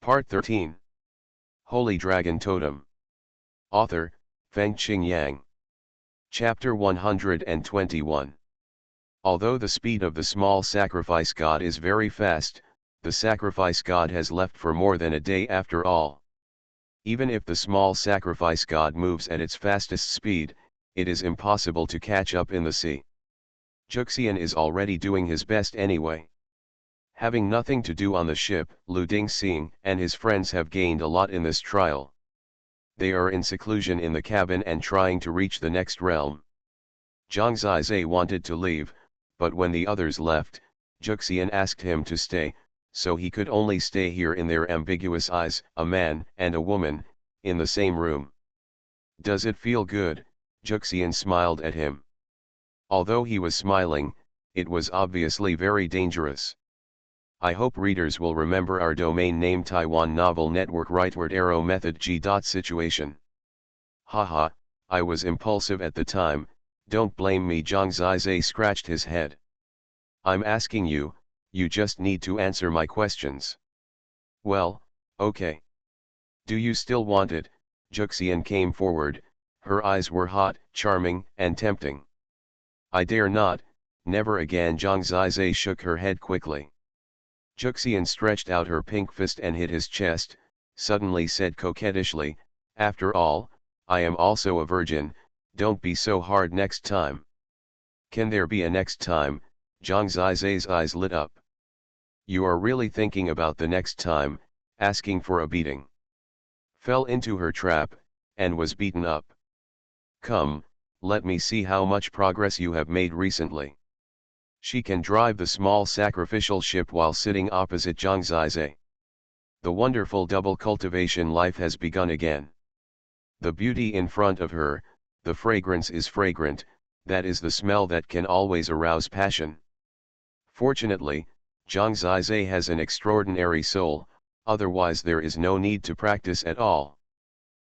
Part 13. Holy Dragon Totem. Author, Fengqing Yang. Chapter 121. Although the speed of the small sacrifice god is very fast, the sacrifice god has left for more than a day after all. Even if the small sacrifice god moves at its fastest speed, it is impossible to catch up in the sea. Xuanhuan is already doing his best anyway. Having nothing to do on the ship, Lu Dingxing and his friends have gained a lot in this trial. They are in seclusion in the cabin and trying to reach the next realm. Zhang Zizai wanted to leave, but when the others left, Xuanhuan asked him to stay, so he could only stay here in their ambiguous eyes, a man and a woman, in the same room. Does it feel good? Xuanhuan smiled at him. Although he was smiling, it was obviously very dangerous. I hope readers will remember our domain name Taiwan Novel Network Rightward Arrow Method G. Situation. Haha, I was impulsive at the time, don't blame me. Zhang Zizai scratched his head. I'm asking you, you just need to answer my questions. Well, okay. Do you still want it? Xuanhuan came forward, her eyes were hot, charming, and tempting. I dare not, never again. Zhang Zizai shook her head quickly. Xuanhuan stretched out her pink fist and hit his chest, suddenly said coquettishly, after all, I am also a virgin, don't be so hard next time. Can there be a next time? Zhang Zizai's eyes lit up. You are really thinking about the next time, asking for a beating. Fell into her trap, and was beaten up. Come, let me see how much progress you have made recently. She can drive the small sacrificial ship while sitting opposite Zhang Zizai. The wonderful double cultivation life has begun again. The beauty in front of her, the fragrance is fragrant, that is the smell that can always arouse passion. Fortunately, Zhang Zizai has an extraordinary soul, otherwise there is no need to practice at all.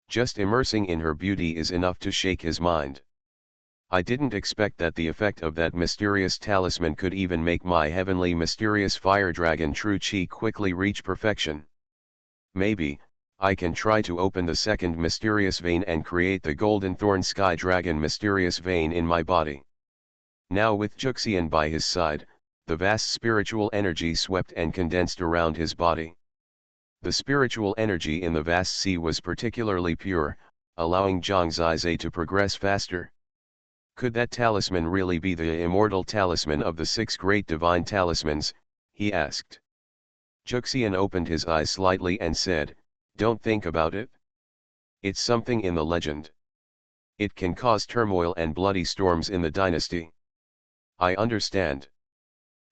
Just immersing in her beauty is enough to shake his mind. I didn't expect that the effect of that mysterious talisman could even make my heavenly mysterious fire dragon True Chi quickly reach perfection. Maybe, I can try to open the second mysterious vein and create the golden thorn sky dragon mysterious vein in my body. Now with Xuanhuan by his side, the vast spiritual energy swept and condensed around his body. The spiritual energy in the vast sea was particularly pure, allowing Zhang Zizai to progress faster. Could that talisman really be the immortal talisman of the 6 great divine talismans? He asked. Xuanhuan opened his eyes slightly and said, don't think about it. It's something in the legend. It can cause turmoil and bloody storms in the dynasty. I understand.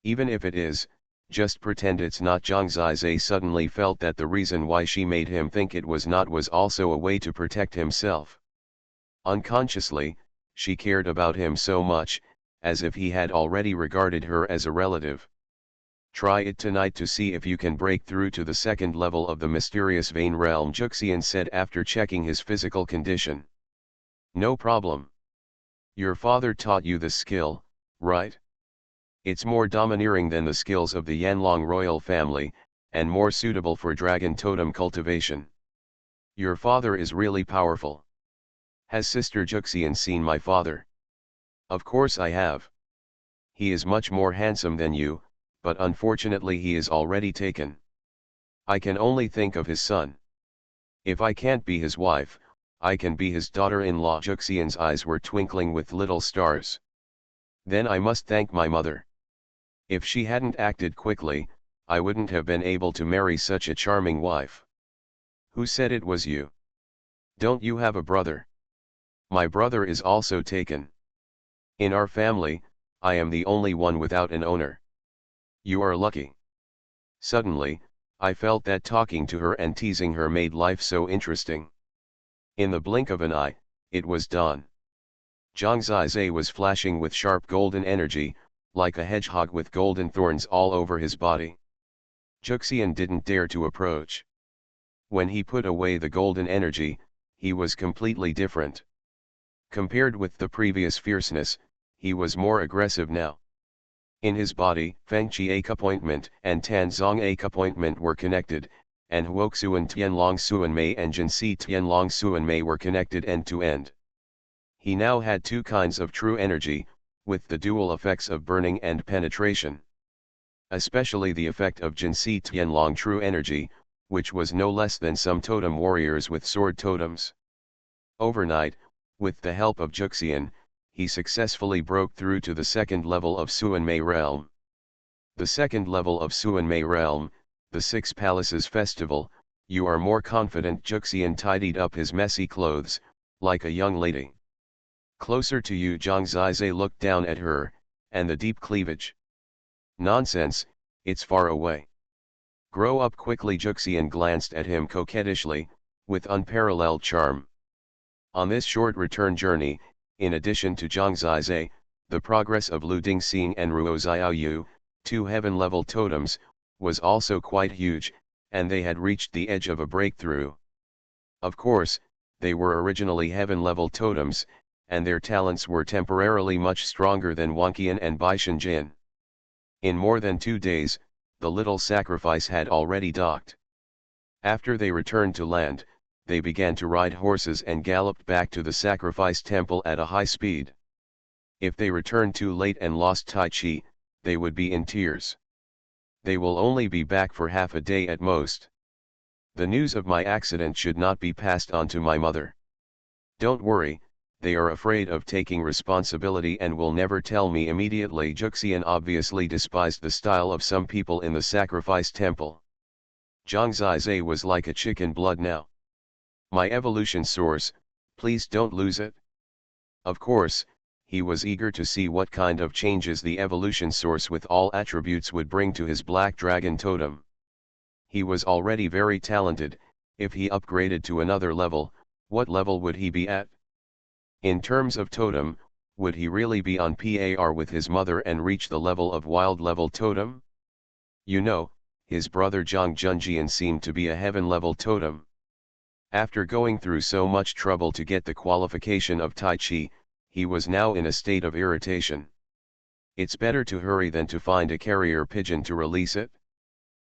Even if it is, just pretend it's not. Zhang Zizai suddenly felt that the reason why she made him think it was not was also a way to protect himself. Unconsciously, she cared about him so much, as if he had already regarded her as a relative. Try it tonight to see if you can break through to the second level of the mysterious vein realm, Xuanhuan said after checking his physical condition. No problem. Your father taught you the skill, right? It's more domineering than the skills of the Yanlong royal family, and more suitable for dragon totem cultivation. Your father is really powerful. Has Sister Xuanhuan seen my father? Of course I have. He is much more handsome than you, but unfortunately he is already taken. I can only think of his son. If I can't be his wife, I can be his daughter-in-law. Xuanhuan's eyes were twinkling with little stars. Then I must thank my mother. If she hadn't acted quickly, I wouldn't have been able to marry such a charming wife. Who said it was you? Don't you have a brother? My brother is also taken. In our family, I am the only one without an owner. You are lucky. Suddenly, I felt that talking to her and teasing her made life so interesting. In the blink of an eye, it was dawn. Zhang Zizai was flashing with sharp golden energy, like a hedgehog with golden thorns all over his body. Xuanhuan didn't dare to approach. When he put away the golden energy, he was completely different. Compared with the previous fierceness, he was more aggressive now. In his body, Feng Qi appointment and Tan Zong appointment were connected, and Huoxuan Tianlong Xuanmei and Jinsi Tianlong Xuanmei were connected end to end. He now had two kinds of true energy, with the dual effects of burning and penetration. Especially the effect of Jinsi Tianlong true energy, which was no less than some totem warriors with sword totems. Overnight, with the help of Juxian, he successfully broke through to the second level of Xuanmei realm. The second level of Xuanmei realm, the Six Palaces Festival, you are more confident. Juxian tidied up his messy clothes, like a young lady. Closer to you. Zhang Zizai looked down at her, and the deep cleavage. Nonsense, it's far away. Grow up quickly. Juxian glanced at him coquettishly, with unparalleled charm. On this short return journey, in addition to Zhang Zizai, the progress of Lu Dingxing and Ruo Xiaoyu, two heaven-level totems, was also quite huge, and they had reached the edge of a breakthrough. Of course, they were originally heaven-level totems, and their talents were temporarily much stronger than Wanqian and Baishan Jin. In more than 2 days, the little sacrifice had already docked. After they returned to land, they began to ride horses and galloped back to the sacrifice temple at a high speed. If they returned too late and lost Tai Chi, they would be in tears. They will only be back for half a day at most. The news of my accident should not be passed on to my mother. Don't worry, they are afraid of taking responsibility and will never tell me immediately. Juxian obviously despised the style of some people in the sacrifice temple. Zhang Zizai was like a chicken blood now. My evolution source, please don't lose it. Of course, he was eager to see what kind of changes the evolution source with all attributes would bring to his black dragon totem. He was already very talented. If he upgraded to another level, what level would he be at? In terms of totem, would he really be on par with his mother and reach the level of wild level totem? You know, his brother Zhang Junjian seemed to be a heaven level totem. After going through so much trouble to get the qualification of Tai Chi, he was now in a state of irritation. It's better to hurry than to find a carrier pigeon to release it.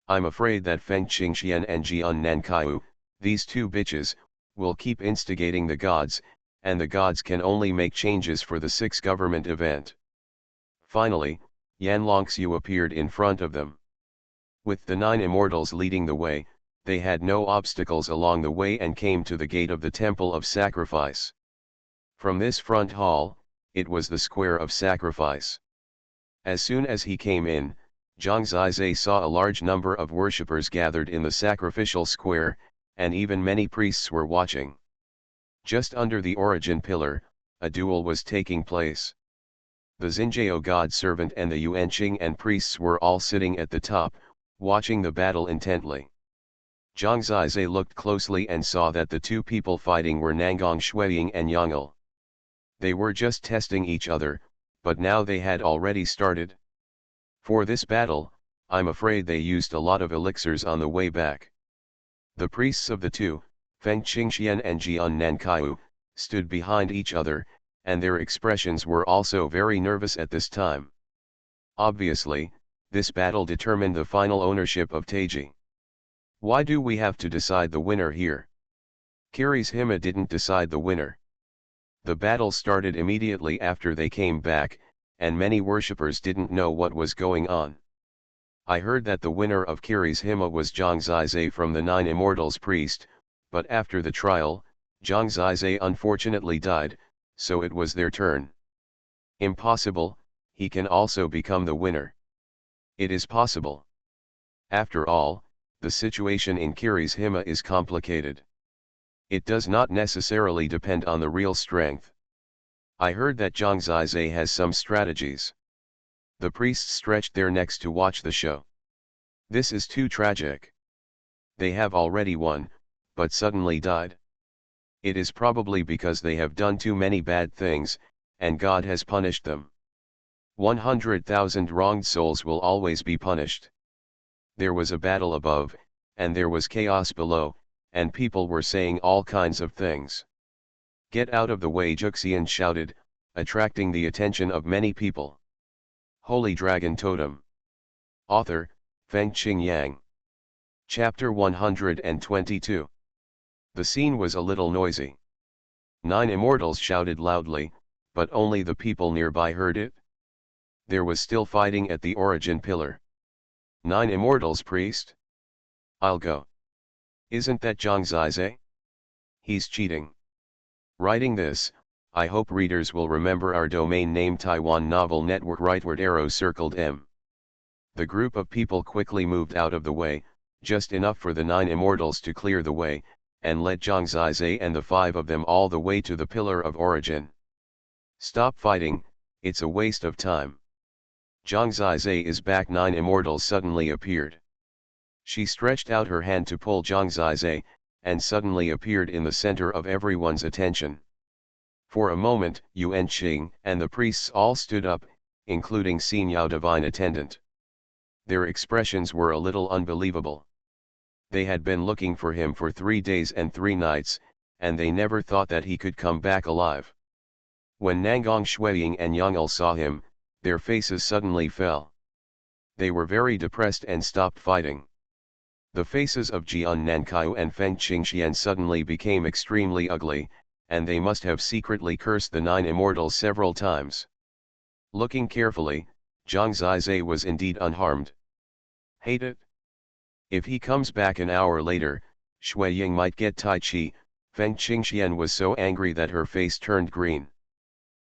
I'm afraid that Feng Qingxian and Jian Nankaiu, these two bitches, will keep instigating the gods, and the gods can only make changes for the 6th government event. Finally, Yan Longxiu appeared in front of them. With the 9 immortals leading the way, they had no obstacles along the way and came to the gate of the Temple of Sacrifice. From this front hall, it was the Square of Sacrifice. As soon as he came in, Zhang Zizai saw a large number of worshippers gathered in the sacrificial square, and even many priests were watching. Just under the origin pillar, a duel was taking place. The Xinjiao god servant and the Yuanqing and priests were all sitting at the top, watching the battle intently. Zhang Zizai looked closely and saw that the two people fighting were Nangong Shuiying and Yang'el. They were just testing each other, but now they had already started. For this battle, I'm afraid they used a lot of elixirs on the way back. The priests of the two, Feng Qingxian and Jian Nankaiu, stood behind each other, and their expressions were also very nervous at this time. Obviously, this battle determined the final ownership of Taiji. Why do we have to decide the winner here? Kiri's Hima didn't decide the winner. The battle started immediately after they came back, and many worshippers didn't know what was going on. I heard that the winner of Kiri's Hima was Zhang Zizai from the 9 Immortals priest, but after the trial, Zhang Zizai unfortunately died, so it was their turn. Impossible, he can also become the winner. It is possible. After all, the situation in Kiri's Hima is complicated. It does not necessarily depend on the real strength. I heard that Zhang Zizai has some strategies. The priests stretched their necks to watch the show. This is too tragic. They have already won, but suddenly died. It is probably because they have done too many bad things, and God has punished them. 100,000 wronged souls will always be punished. There was a battle above, and there was chaos below, and people were saying all kinds of things. Get out of the way, Juxian shouted, attracting the attention of many people. Holy Dragon Totem. Author, Feng Qingyang. Chapter 122. The scene was a little noisy. 9 immortals shouted loudly, but only the people nearby heard it. There was still fighting at the origin pillar. 9 immortals, priest? I'll go. Isn't that Zhang Zizhe? He's cheating. Writing this, I hope readers will remember our domain name Taiwan Novel Network. Rightward arrow circled M. The group of people quickly moved out of the way, just enough for the 9 immortals to clear the way, and led Zhang Zizhe and the 5 of them all the way to the pillar of origin. Stop fighting, it's a waste of time. Zhang Zizhe is back. 9 immortals suddenly appeared. She stretched out her hand to pull Zhang Zizhe, and suddenly appeared in the center of everyone's attention. For a moment, Yuan Qing and the priests all stood up, including Xin Yao Divine Attendant. Their expressions were a little unbelievable. They had been looking for him for 3 days and 3 nights, and they never thought that he could come back alive. When Nangong Shuiying and Yang'el saw him, their faces suddenly fell. They were very depressed and stopped fighting. The faces of Jian Nankaiu and Feng Qingxian suddenly became extremely ugly, and they must have secretly cursed the 9 immortals several times. Looking carefully, Zhang Zizhe was indeed unharmed. Hate it? If he comes back an hour later, Shuiying might get Tai Chi. Feng Qingxian was so angry that her face turned green.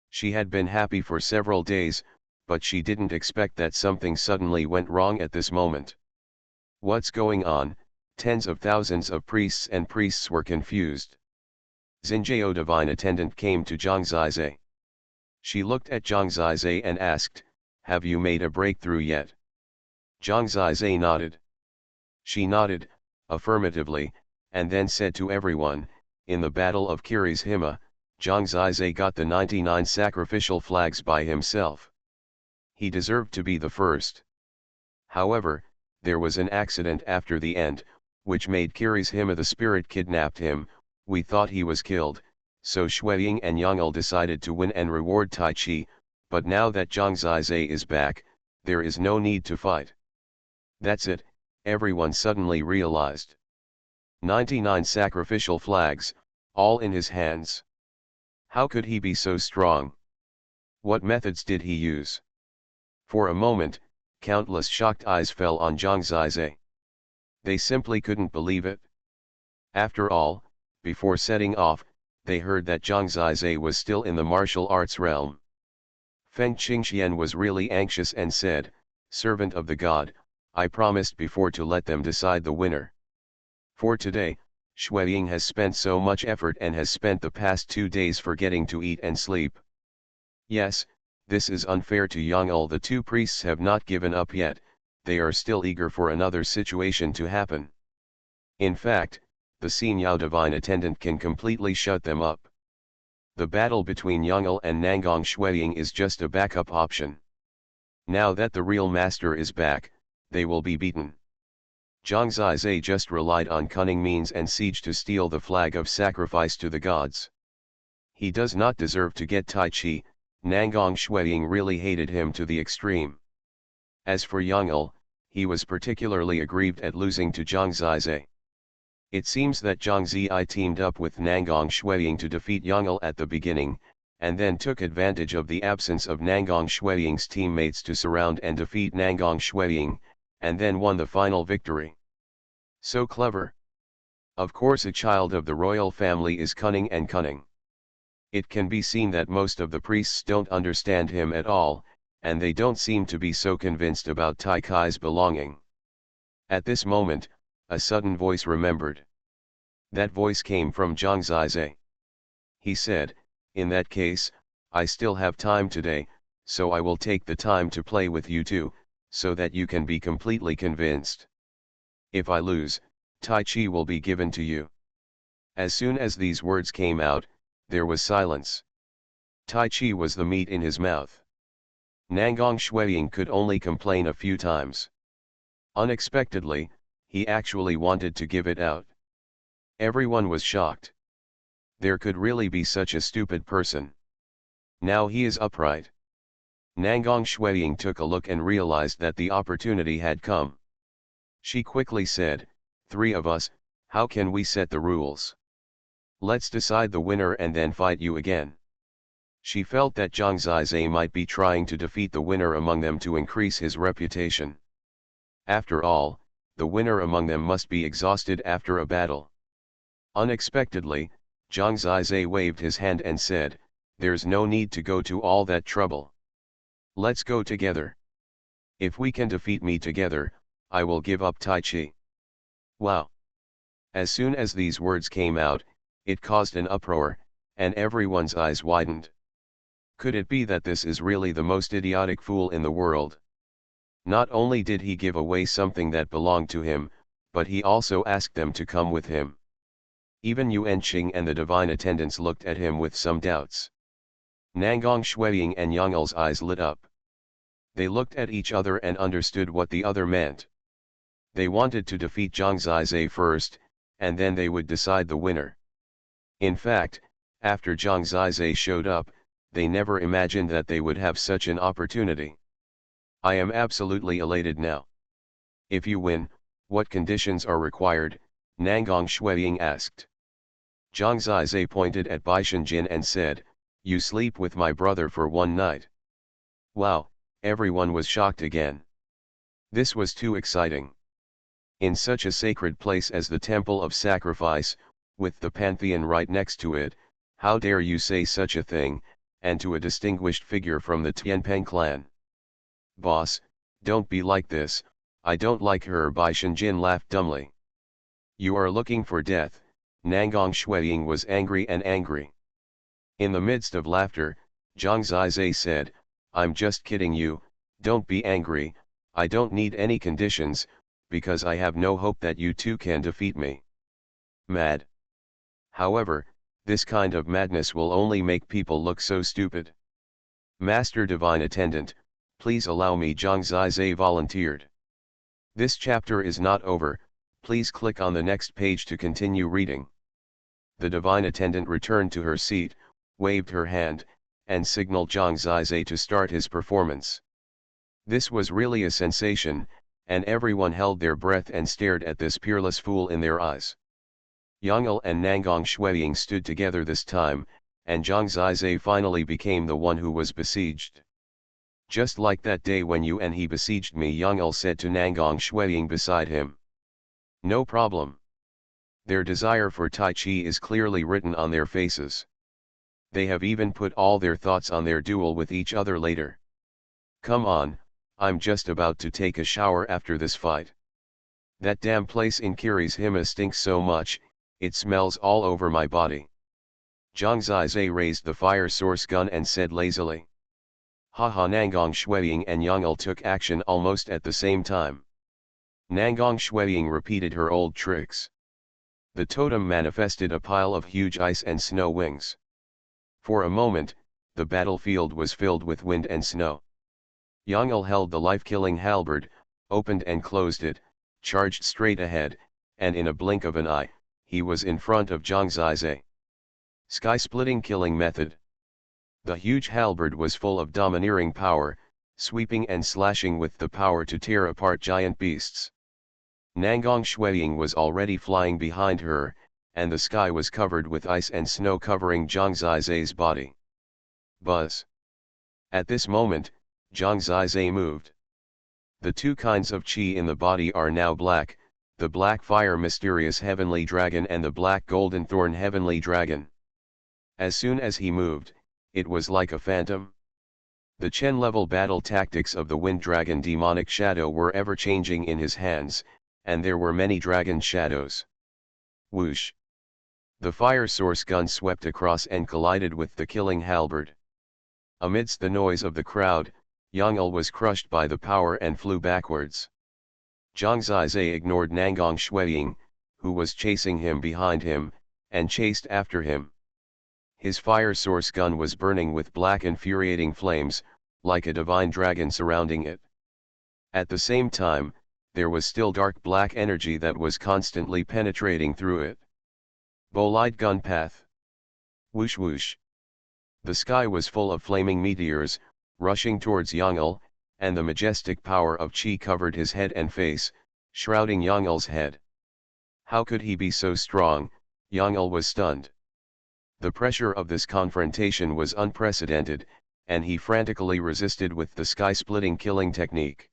She had been happy for several days, but she didn't expect that something suddenly went wrong at this moment. What's going on? Tens of thousands of priests were confused. Xinjiao Divine Attendant came to Zhang Zizhe. She looked at Zhang Zizhe and asked, "Have you made a breakthrough yet?" Zhang Zizhe nodded. She nodded, affirmatively, and then said to everyone, "In the Battle of Kiri's Hima, Zhang Zizhe got the 99 sacrificial flags by himself. He deserved to be the first. However, there was an accident after the end, which made Kiri's Hima. The spirit kidnapped him. We thought he was killed, so Shuiying and Yang'el decided to win and reward Tai Chi, but now that Zhang Zizhe is back, there is no need to fight." That's it, everyone suddenly realized. 99 sacrificial flags, all in his hands. How could he be so strong? What methods did he use? For a moment, countless shocked eyes fell on Zhang Zizhe. They simply couldn't believe it. After all, before setting off, they heard that Zhang Zizhe was still in the martial arts realm. Feng Qingxian was really anxious and said, "Servant of the god, I promised before to let them decide the winner. For today, Shuiying has spent so much effort and has spent the past 2 days forgetting to eat and sleep. Yes, this is unfair to Yang'el. The 2 priests have not given up yet, they are still eager for another situation to happen. In fact, the Xin Yao Divine Attendant can completely shut them up. The battle between Yang'el and Nangong Shuiying is just a backup option. Now that the real master is back, they will be beaten." Zhang Zizhe just relied on cunning means and siege to steal the flag of sacrifice to the gods. He does not deserve to get Tai Chi. Nangong Shuiying really hated him to the extreme. As for Yang'el, he was particularly aggrieved at losing to Zhang Zizhe. It seems that Zhang Zizhe teamed up with Nangong Shuiying to defeat Yang'el at the beginning, and then took advantage of the absence of Nangong Shuiying's teammates to surround and defeat Nangong Shuiying, and then won the final victory. So clever. Of course, a child of the royal family is cunning and cunning. It can be seen that most of the priests don't understand him at all, and they don't seem to be so convinced about Tai Kai's belonging. At this moment, a sudden voice remembered. That voice came from Zhang Zizhe. He said, "In that case, I still have time today, so I will take the time to play with you too, so that you can be completely convinced. If I lose, Tai Chi will be given to you." As soon as these words came out, there was silence. Tai Chi was the meat in his mouth. Nangong Shuiying could only complain a few times. Unexpectedly, he actually wanted to give it out. Everyone was shocked. There could really be such a stupid person. Now he is upright. Nangong Shuiying took a look and realized that the opportunity had come. She quickly said, three of us, how can we set the rules? Let's decide the winner and then fight you again. She felt that Zhang Zizai might be trying to defeat the winner among them to increase his reputation. After all, the winner among them must be exhausted after a battle. Unexpectedly, Zhang Zizai waved his hand and said, "There's no need to go to all that trouble. Let's go together. If we can defeat me together, I will give up Tai Chi." Wow! As soon as these words came out, it caused an uproar, and everyone's eyes widened. Could it be that this is really the most idiotic fool in the world? Not only did he give away something that belonged to him, but he also asked them to come with him. Even Yuan Qing and the divine attendants looked at him with some doubts. Nangong Shuiying and Yangle's eyes lit up. They looked at each other and understood what the other meant. They wanted to defeat Zhang Zizai first, and then they would decide the winner. In fact, after Zhang Zizai showed up, they never imagined that they would have such an opportunity. I am absolutely elated now. If you win, what conditions are required? Nangong Shuiying asked. Zhang Zizai pointed at Baishanjin and said, "You sleep with my brother for one night." Wow, everyone was shocked again. This was too exciting. In such a sacred place as the Temple of Sacrifice, with the Pantheon right next to it, how dare you say such a thing, and to a distinguished figure from the Tianpeng clan. "Boss, don't be like this, I don't like her." Baishanjin laughed dumbly. "You are looking for death." Nangong Shuiying was angry and angry. In the midst of laughter, Zhang Zizai said, "I'm just kidding you, don't be angry, I don't need any conditions, because I have no hope that you two can defeat me." Mad. However, this kind of madness will only make people look so stupid. "Master Divine Attendant, please allow me." Zhang Zizai volunteered. This chapter is not over, please click on the next page to continue reading. The Divine Attendant returned to her seat, waved her hand, and signaled Zhang Zizai to start his performance. This was really a sensation, and everyone held their breath and stared at this peerless fool in their eyes. Yang'el and Nangong Shuiying stood together this time, and Zhang Zizai finally became the one who was besieged. "Just like that day when you and he besieged me," Yang'el said to Nangong Shuiying beside him. "No problem." Their desire for Tai Chi is clearly written on their faces. They have even put all their thoughts on their duel with each other later. "Come on, I'm just about to take a shower after this fight. That damn place in Kiri's Hima stinks so much, it smells all over my body." Zhang Zizai raised the fire source gun and said lazily. Haha. Nangong Shuiying and Yang'el took action almost at the same time. Nangong Shuiying repeated her old tricks. The totem manifested a pile of huge ice and snow wings. For a moment, the battlefield was filled with wind and snow. Yang'el held the life-killing halberd, opened and closed it, charged straight ahead, and in a blink of an eye, he was in front of Zhang Zizai. Sky-splitting killing method. The huge halberd was full of domineering power, sweeping and slashing with the power to tear apart giant beasts. Nangong Shuiying was already flying behind her, and the sky was covered with ice and snow covering Zhang Zizai's body. Buzz. At this moment, Zhang Zizai moved. The two kinds of qi in the body are now black, the black fire mysterious heavenly dragon and the black golden thorn heavenly dragon. As soon as he moved, it was like a phantom. The Chen-level battle tactics of the wind dragon demonic shadow were ever changing in his hands, and there were many dragon shadows. Whoosh! The fire source gun swept across and collided with the killing halberd. Amidst the noise of the crowd, Yang'el was crushed by the power and flew backwards. Zhang Zizai ignored Nangong Shuiying, who was chasing him behind him, and chased after him. His fire source gun was burning with black infuriating flames, like a divine dragon surrounding it. At the same time, there was still dark black energy that was constantly penetrating through it. Bolide gun path. Whoosh whoosh. The sky was full of flaming meteors, rushing towards Yang'el, and the majestic power of Qi covered his head and face, shrouding Yang'el's head. How could he be so strong? Yang Il was stunned. The pressure of this confrontation was unprecedented, and he frantically resisted with the sky-splitting killing technique.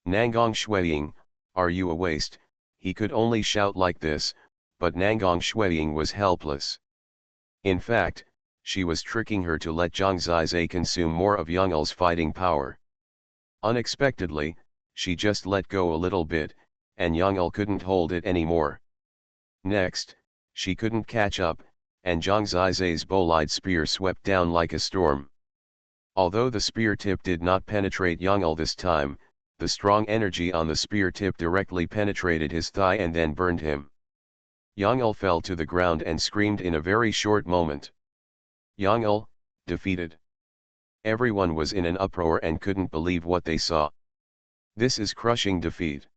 Nangong Shuiying, are you a waste? He could only shout like this, but Nangong Shuiying was helpless. In fact, she was tricking her to let Zhang Zizai consume more of Yang Il's fighting power. Unexpectedly, she just let go a little bit, and Yang Il couldn't hold it anymore. Next, she couldn't catch up, and Zhang Zizai's bolide spear swept down like a storm. Although the spear tip did not penetrate Yang Il this time, the strong energy on the spear tip directly penetrated his thigh and then burned him. Yang Il fell to the ground and screamed in a very short moment. Yang Il, defeated. Everyone was in an uproar and couldn't believe what they saw. This is crushing defeat.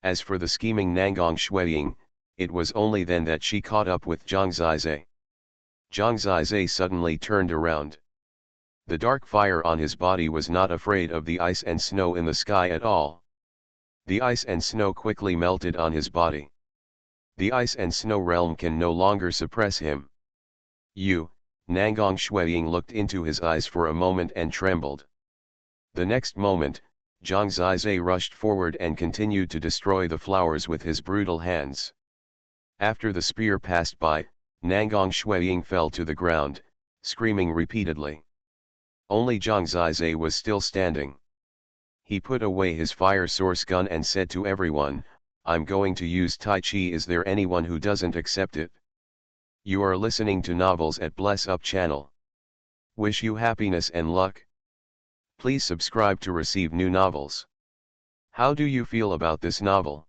As for the scheming Nangong Shuiying, it was only then that she caught up with Zhang Zizai. Zhang Zizai suddenly turned around. The dark fire on his body was not afraid of the ice and snow in the sky at all. The ice and snow quickly melted on his body. The ice and snow realm can no longer suppress him. Nangong Shuiying looked into his eyes for a moment and trembled. The next moment, Zhang Zizai rushed forward and continued to destroy the flowers with his brutal hands. After the spear passed by, Nangong Shuiying fell to the ground, screaming repeatedly. Only Zhang Zizai was still standing. He put away his fire source gun and said to everyone, "I'm going to use Tai Chi. Is there anyone who doesn't accept it?" You are listening to Novels at Bless Up channel. Wish you happiness and luck. Please subscribe to receive new novels. How do you feel about this novel?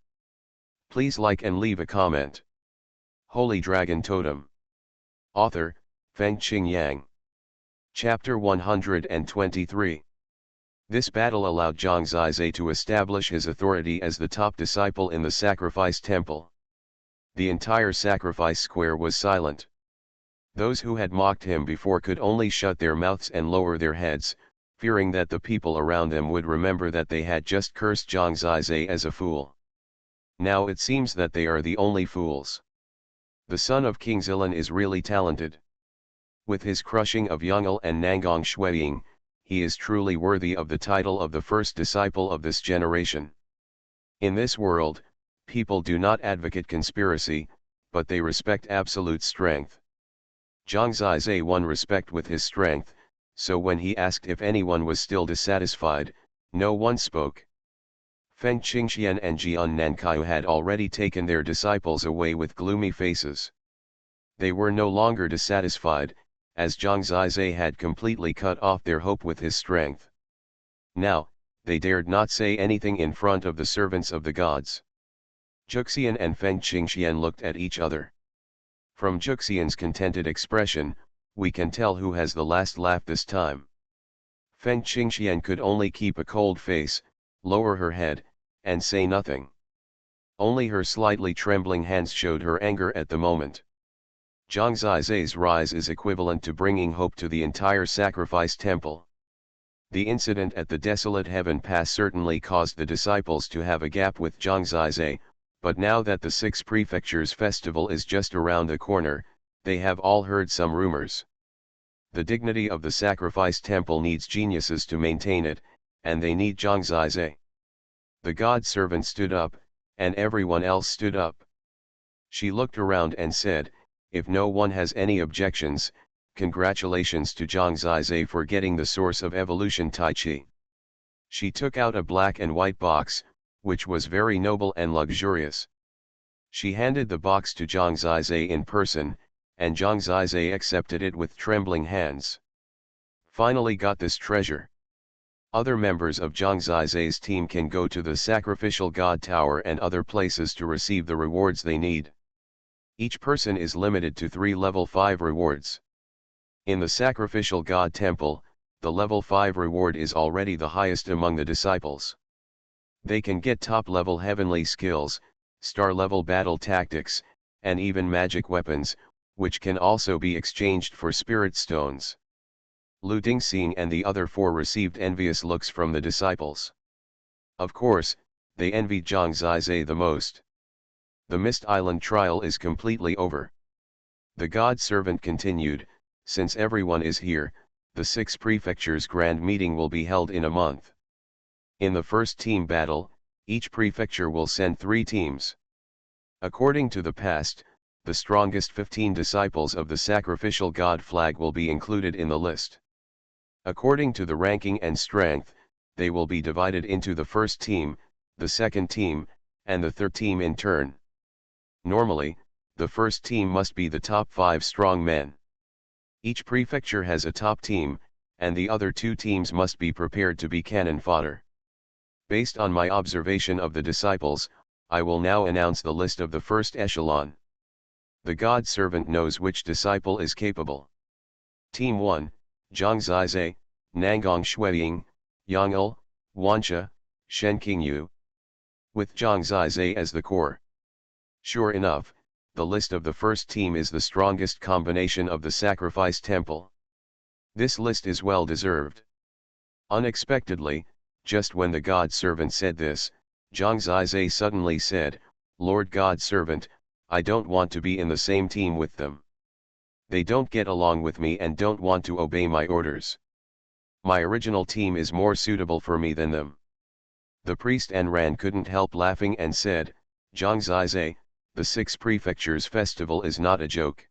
Please like and leave a comment. Holy Dragon Totem. Author, Fengqing Yang. Chapter 123. This battle allowed Zhang Zizai to establish his authority as the top disciple in the sacrifice temple. The entire sacrifice square was silent. Those who had mocked him before could only shut their mouths and lower their heads, fearing that the people around them would remember that they had just cursed Zhang Zizai as a fool. Now it seems that they are the only fools. The son of King Zilan is really talented. With his crushing of Yang Il and Nangong Shuiying, he is truly worthy of the title of the first disciple of this generation. In this world, people do not advocate conspiracy, but they respect absolute strength. Zhang Zizai won respect with his strength, so when he asked if anyone was still dissatisfied, no one spoke. Feng Qingxian and Jian Nankaiu had already taken their disciples away with gloomy faces. They were no longer dissatisfied, as Zhang Zizai had completely cut off their hope with his strength. Now, they dared not say anything in front of the servants of the gods. Juxian and Feng Qingxian looked at each other. From Juxian's contented expression, we can tell who has the last laugh this time. Feng Qingxian could only keep a cold face, lower her head, and say nothing. Only her slightly trembling hands showed her anger at the moment. Zhang Zizai's rise is equivalent to bringing hope to the entire sacrifice temple. The incident at the desolate heaven pass certainly caused the disciples to have a gap with Zhang Zizai, but now that the Six Prefectures festival is just around the corner, they have all heard some rumors. The dignity of the sacrifice temple needs geniuses to maintain it, and they need Zhang Zizai. The god servant stood up, and everyone else stood up. She looked around and said, "If no one has any objections, congratulations to Zhang Zizai for getting the source of evolution Tai Chi." She took out a black and white box, which was very noble and luxurious. She handed the box to Zhang Zizai in person, and Zhang Zizai accepted it with trembling hands. Finally got this treasure. Other members of Zhang Zizai's team can go to the sacrificial god tower and other places to receive the rewards they need. Each person is limited to 3 level 5 rewards. In the sacrificial god temple, the level 5 reward is already the highest among the disciples. They can get top-level heavenly skills, star-level battle tactics, and even magic weapons, which can also be exchanged for spirit stones. Lu Dingxing and the other 4 received envious looks from the disciples. Of course, they envied Zhang Zizai the most. The Mist Island trial is completely over. The god servant continued, since everyone is here, the 6 prefectures grand meeting will be held in a month. In the first team battle, each prefecture will send 3 teams. According to the past, the strongest 15 disciples of the sacrificial god flag will be included in the list. According to the ranking and strength, they will be divided into the first team, the second team, and the third team in turn. Normally, the first team must be the top 5 strong men. Each prefecture has a top team, and the other 2 teams must be prepared to be cannon fodder. Based on my observation of the disciples, I will now announce the list of the first echelon. The god servant knows which disciple is capable. Team 1, Zhang Zizai, Nanggong Shuiying, Yang'el, Wancha, Shen Qingyu. With Zhang Zizai as the core. Sure enough, the list of the first team is the strongest combination of the sacrifice temple. This list is well deserved. Unexpectedly, just when the god servant said this, Zhang Zizai suddenly said, "Lord God servant, I don't want to be in the same team with them. They don't get along with me and don't want to obey my orders. My original team is more suitable for me than them." The priest Anran couldn't help laughing and said, "Zhang Zizai, the 6 prefectures festival is not a joke.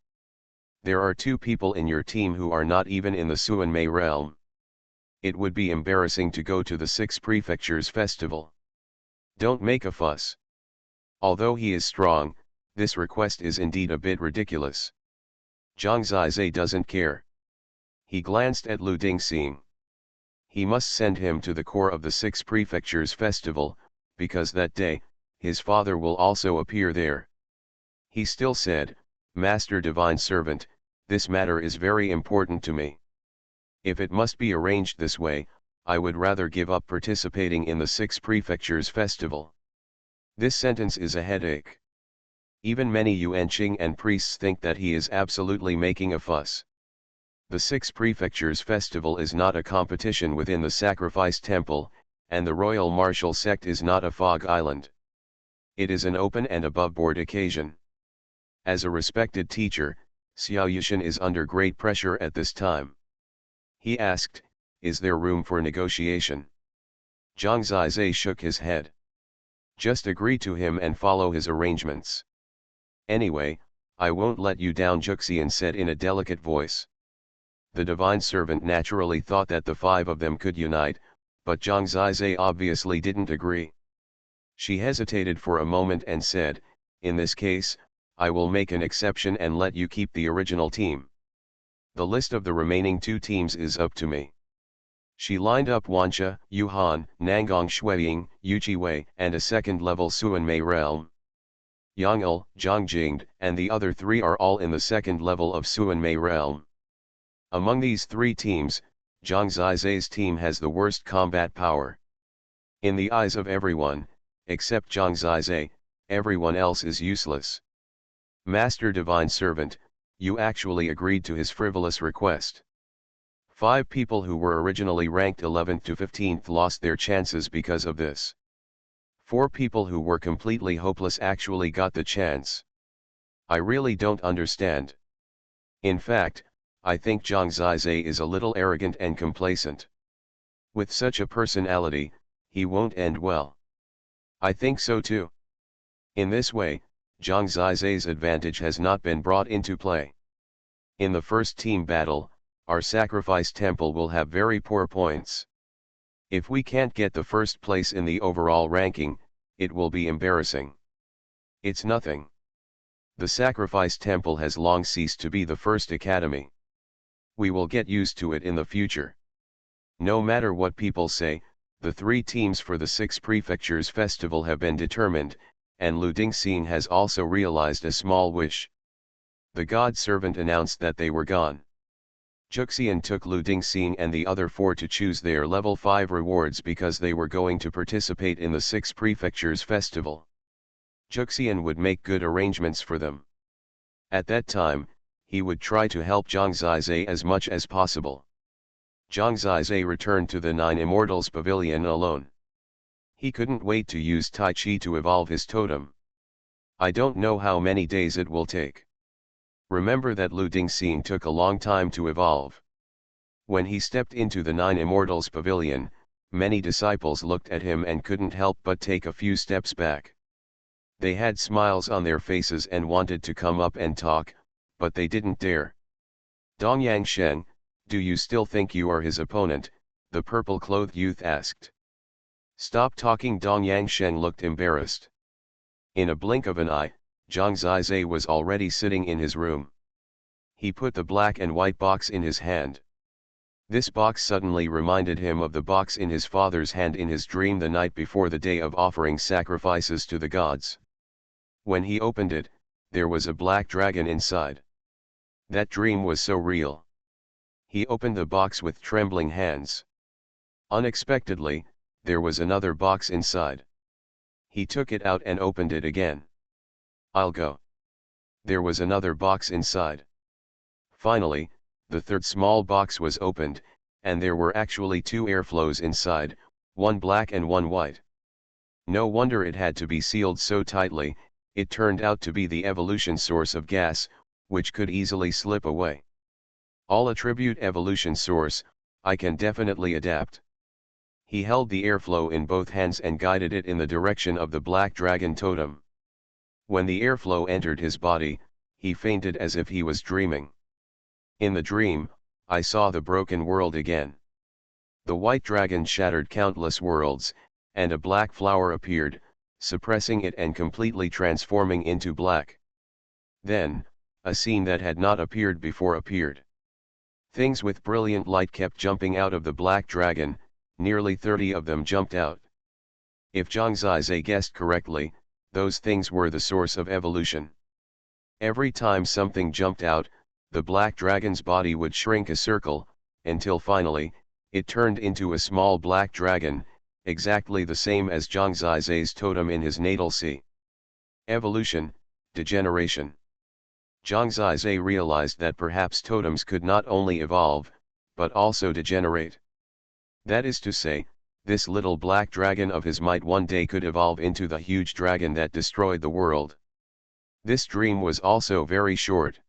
There are 2 people in your team who are not even in the Xuanhuan realm. It would be embarrassing to go to the 6 prefectures festival. Don't make a fuss." Although he is strong, this request is indeed a bit ridiculous. Zhang Zizai doesn't care. He glanced at Lu Dingxing. He must send him to the core of the 6 prefectures festival, because that day, his father will also appear there. He still said, "Master Divine Servant, this matter is very important to me. If it must be arranged this way, I would rather give up participating in the 6 prefectures festival." This sentence is a headache. Even many Yuanqing and priests think that he is absolutely making a fuss. The 6 prefectures festival is not a competition within the sacrifice temple, and the royal martial sect is not a fog island. It is an open and above-board occasion. As a respected teacher, Xuanhuan is under great pressure at this time. He asked, "Is there room for negotiation?" Zhang Zizai shook his head. "Just agree to him and follow his arrangements." "Anyway, I won't let you down," Juxian said in a delicate voice. The divine servant naturally thought that the 5 of them could unite, but Zhang Zizai obviously didn't agree. She hesitated for a moment and said, "In this case, I will make an exception and let you keep the original team. The list of the remaining 2 teams is up to me." She lined up Wancha, Yuhan, Nanggong Shuiying, Yuqiwei, and a second-level Xuanmei realm. Yang'el, Zhangjing, and the other 3 are all in the second level of Xuanmei realm. Among these 3 teams, Zhang Zizai's team has the worst combat power. In the eyes of everyone, except Zhang Zizai, everyone else is useless. "Master Divine Servant, you actually agreed to his frivolous request. 5 people who were originally ranked 11th to 15th lost their chances because of this. 4 people who were completely hopeless actually got the chance. I really don't understand. In fact, I think Zhang Zizai is a little arrogant and complacent. With such a personality, he won't end well." "I think so too. In this way, Zhang Zizai's advantage has not been brought into play. In the first team battle, our sacrifice temple will have very poor points. If we can't get the first place in the overall ranking, it will be embarrassing. It's nothing. The sacrifice temple has long ceased to be the first academy. We will get used to it in the future. No matter what people say, the 3 teams for the 6 prefectures festival have been determined, and Lu Dingxing has also realized a small wish." The god servant announced that they were gone. Juxian took Lu Dingxing and the other 4 to choose their level 5 rewards because they were going to participate in the 6 prefectures festival. Juxian would make good arrangements for them. At that time, he would try to help Zhang Zizai as much as possible. Zhang Zizai returned to the 9 Immortals pavilion alone. He couldn't wait to use Tai Chi to evolve his totem. I don't know how many days it will take. Remember that Lu Dingxing took a long time to evolve. When he stepped into the 9 Immortals pavilion, many disciples looked at him and couldn't help but take a few steps back. They had smiles on their faces and wanted to come up and talk, but they didn't dare. Dongyang Sheng, do you still think you are his opponent? The purple-clothed youth asked. Stop talking. Dongyang Sheng looked embarrassed. In a blink of an eye, Zhang Zizai was already sitting in his room. He put the black and white box in his hand. This box suddenly reminded him of the box in his father's hand in his dream the night before the day of offering sacrifices to the gods. When he opened it, there was a black dragon inside. That dream was so real. He opened the box with trembling hands. Unexpectedly, there was another box inside. He took it out and opened it again. I'll go. There was another box inside. Finally, the third small box was opened, and there were actually 2 airflows inside, one black and one white. No wonder it had to be sealed so tightly. It turned out to be the evolution source of gas, which could easily slip away. I'll attribute evolution source, I can definitely adapt. He held the airflow in both hands and guided it in the direction of the black dragon totem. When the airflow entered his body, he fainted as if he was dreaming. In the dream, I saw the broken world again. The white dragon shattered countless worlds, and a black flower appeared, suppressing it and completely transforming into black. Then, a scene that had not appeared before appeared. Things with brilliant light kept jumping out of the black dragon, nearly 30 of them jumped out. If Zhang Zizai guessed correctly, those things were the source of evolution. Every time something jumped out, the black dragon's body would shrink a circle, until finally, it turned into a small black dragon, exactly the same as Zhang Zizai's totem in his natal sea. Evolution, degeneration. Zhang Zizai realized that perhaps totems could not only evolve, but also degenerate. That is to say, this little black dragon of his might one day could evolve into the huge dragon that destroyed the world. This dream was also very short.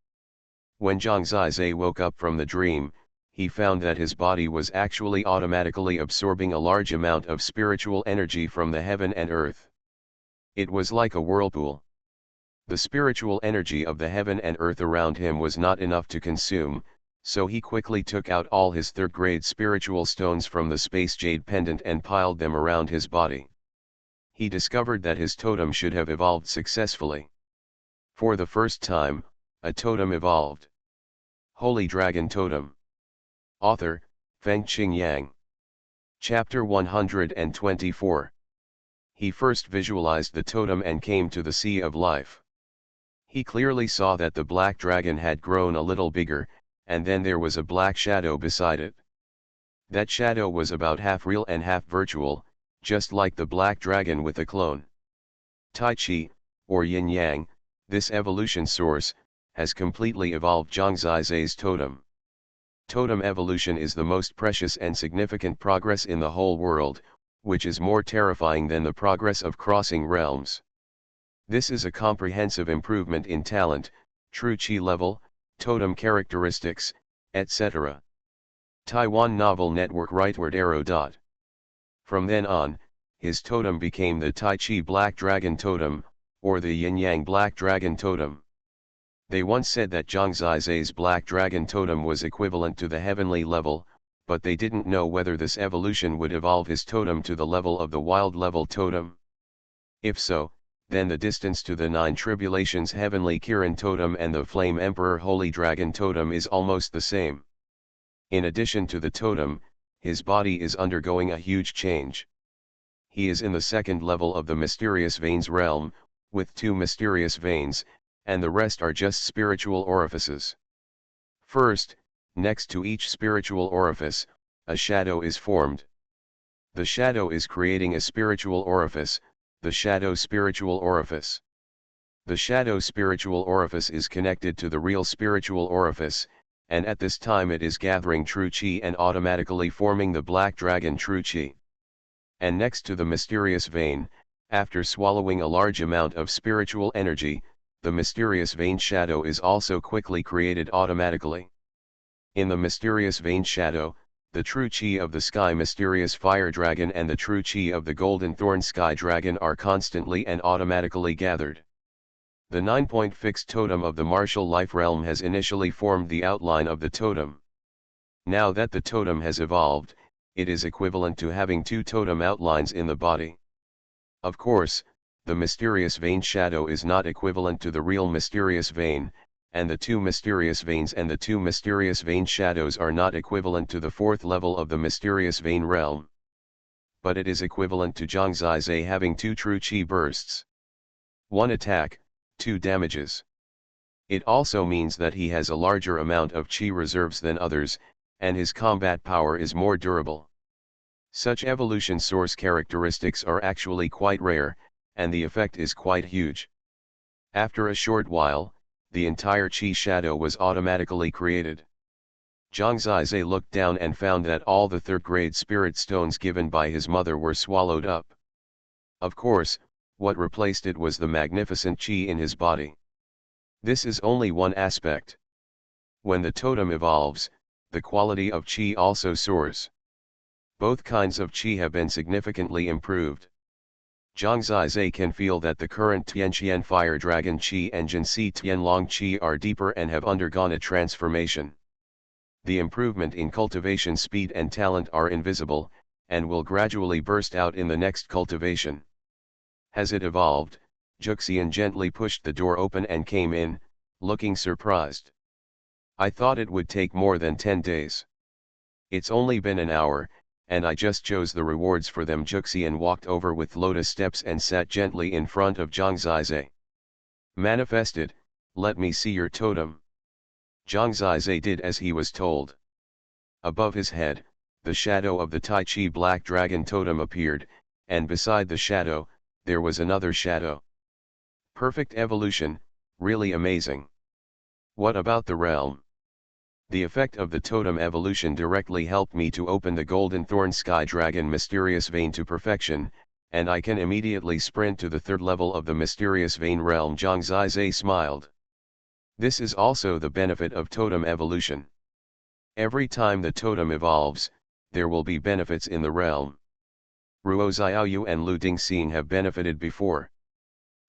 When Zhang Zizai woke up from the dream, he found that his body was actually automatically absorbing a large amount of spiritual energy from the heaven and earth. It was like a whirlpool. The spiritual energy of the heaven and earth around him was not enough to consume, so he quickly took out all his third-grade spiritual stones from the space jade pendant and piled them around his body. He discovered that his totem should have evolved successfully. For the first time, a totem evolved. Holy Dragon Totem. Author, Fengqing Yang. Chapter 124. He first visualized the totem and came to the Sea of Life. He clearly saw that the black dragon had grown a little bigger, and then there was a black shadow beside it. That shadow was about half real and half virtual, just like the black dragon with a clone. Tai Chi, or Yin Yang, this evolution source, has completely evolved Zhang Zizai's totem. Totem evolution is the most precious and significant progress in the whole world, which is more terrifying than the progress of crossing realms. This is a comprehensive improvement in talent, true chi level, totem characteristics, etc. Taiwan Novel Network Rightward arrow. From then on, his totem became the Tai Chi Black Dragon Totem, or the Yin Yang Black Dragon Totem. They once said that Zhang Zizai's Black Dragon Totem was equivalent to the heavenly level, but they didn't know whether this evolution would evolve his totem to the level of the wild level totem. If so, then the distance to the 9 Tribulations Heavenly Kirin Totem and the Flame Emperor Holy Dragon Totem is almost the same. In addition to the totem, his body is undergoing a huge change. He is in the second level of the Mysterious Veins realm, with 2 mysterious veins, and the rest are just spiritual orifices. First, next to each spiritual orifice, a shadow is formed. The shadow is creating a spiritual orifice, the shadow spiritual orifice. The shadow spiritual orifice is connected to the real spiritual orifice, and at this time it is gathering true chi and automatically forming the black dragon true chi. And next to the mysterious vein, After swallowing a large amount of spiritual energy, the mysterious vein shadow is also quickly created automatically. In the mysterious vein shadow, the true chi of the sky mysterious fire dragon and the true chi of the golden thorn sky dragon are constantly and automatically gathered. The 9-point fixed totem of the martial life realm has initially formed the outline of the totem. Now that the totem has evolved, it is equivalent to having 2 totem outlines in the body. Of course, the mysterious vein shadow is not equivalent to the real mysterious vein, and the 2 mysterious veins and the 2 mysterious vein shadows are not equivalent to the 4th level of the mysterious vein realm. But it is equivalent to Zhang Zizai having 2 true chi bursts. 1 attack, 2 damages. It also means that he has a larger amount of chi reserves than others, and his combat power is more durable. Such evolution source characteristics are actually quite rare, and the effect is quite huge. After a short while, the entire chi shadow was automatically created. Zhang Zizai looked down and found that all the 3rd-grade spirit stones given by his mother were swallowed up. Of course, what replaced it was the magnificent chi in his body. This is only one aspect. When the totem evolves, the quality of chi also soars. Both kinds of chi have been significantly improved. Zhang Zizai can feel that the current Tianqian Fire Dragon Qi and Jinsi Tianlong Qi are deeper and have undergone a transformation. The improvement in cultivation speed and talent are invisible, and will gradually burst out in the next cultivation. As it evolved, Juxian gently pushed the door open and came in, looking surprised. I thought it would take more than 10 days. It's only been an hour, and I just chose the rewards for them. Juxian walked over with lotus steps and sat gently in front of Zhang Zizai. Manifested, let me see your totem. Zhang Zizai did as he was told. Above his head, the shadow of the Tai Chi Black Dragon totem appeared, and beside the shadow, there was another shadow. Perfect evolution, really amazing. What about the realm? The effect of the totem evolution directly helped me to open the golden thorn sky dragon mysterious vein to perfection, and I can immediately sprint to the 3rd level of the mysterious vein realm. Zhang Zizai smiled. This is also the benefit of totem evolution. Every time the totem evolves, there will be benefits in the realm. Ruo Xiaoyu and Lu Dingxing have benefited before.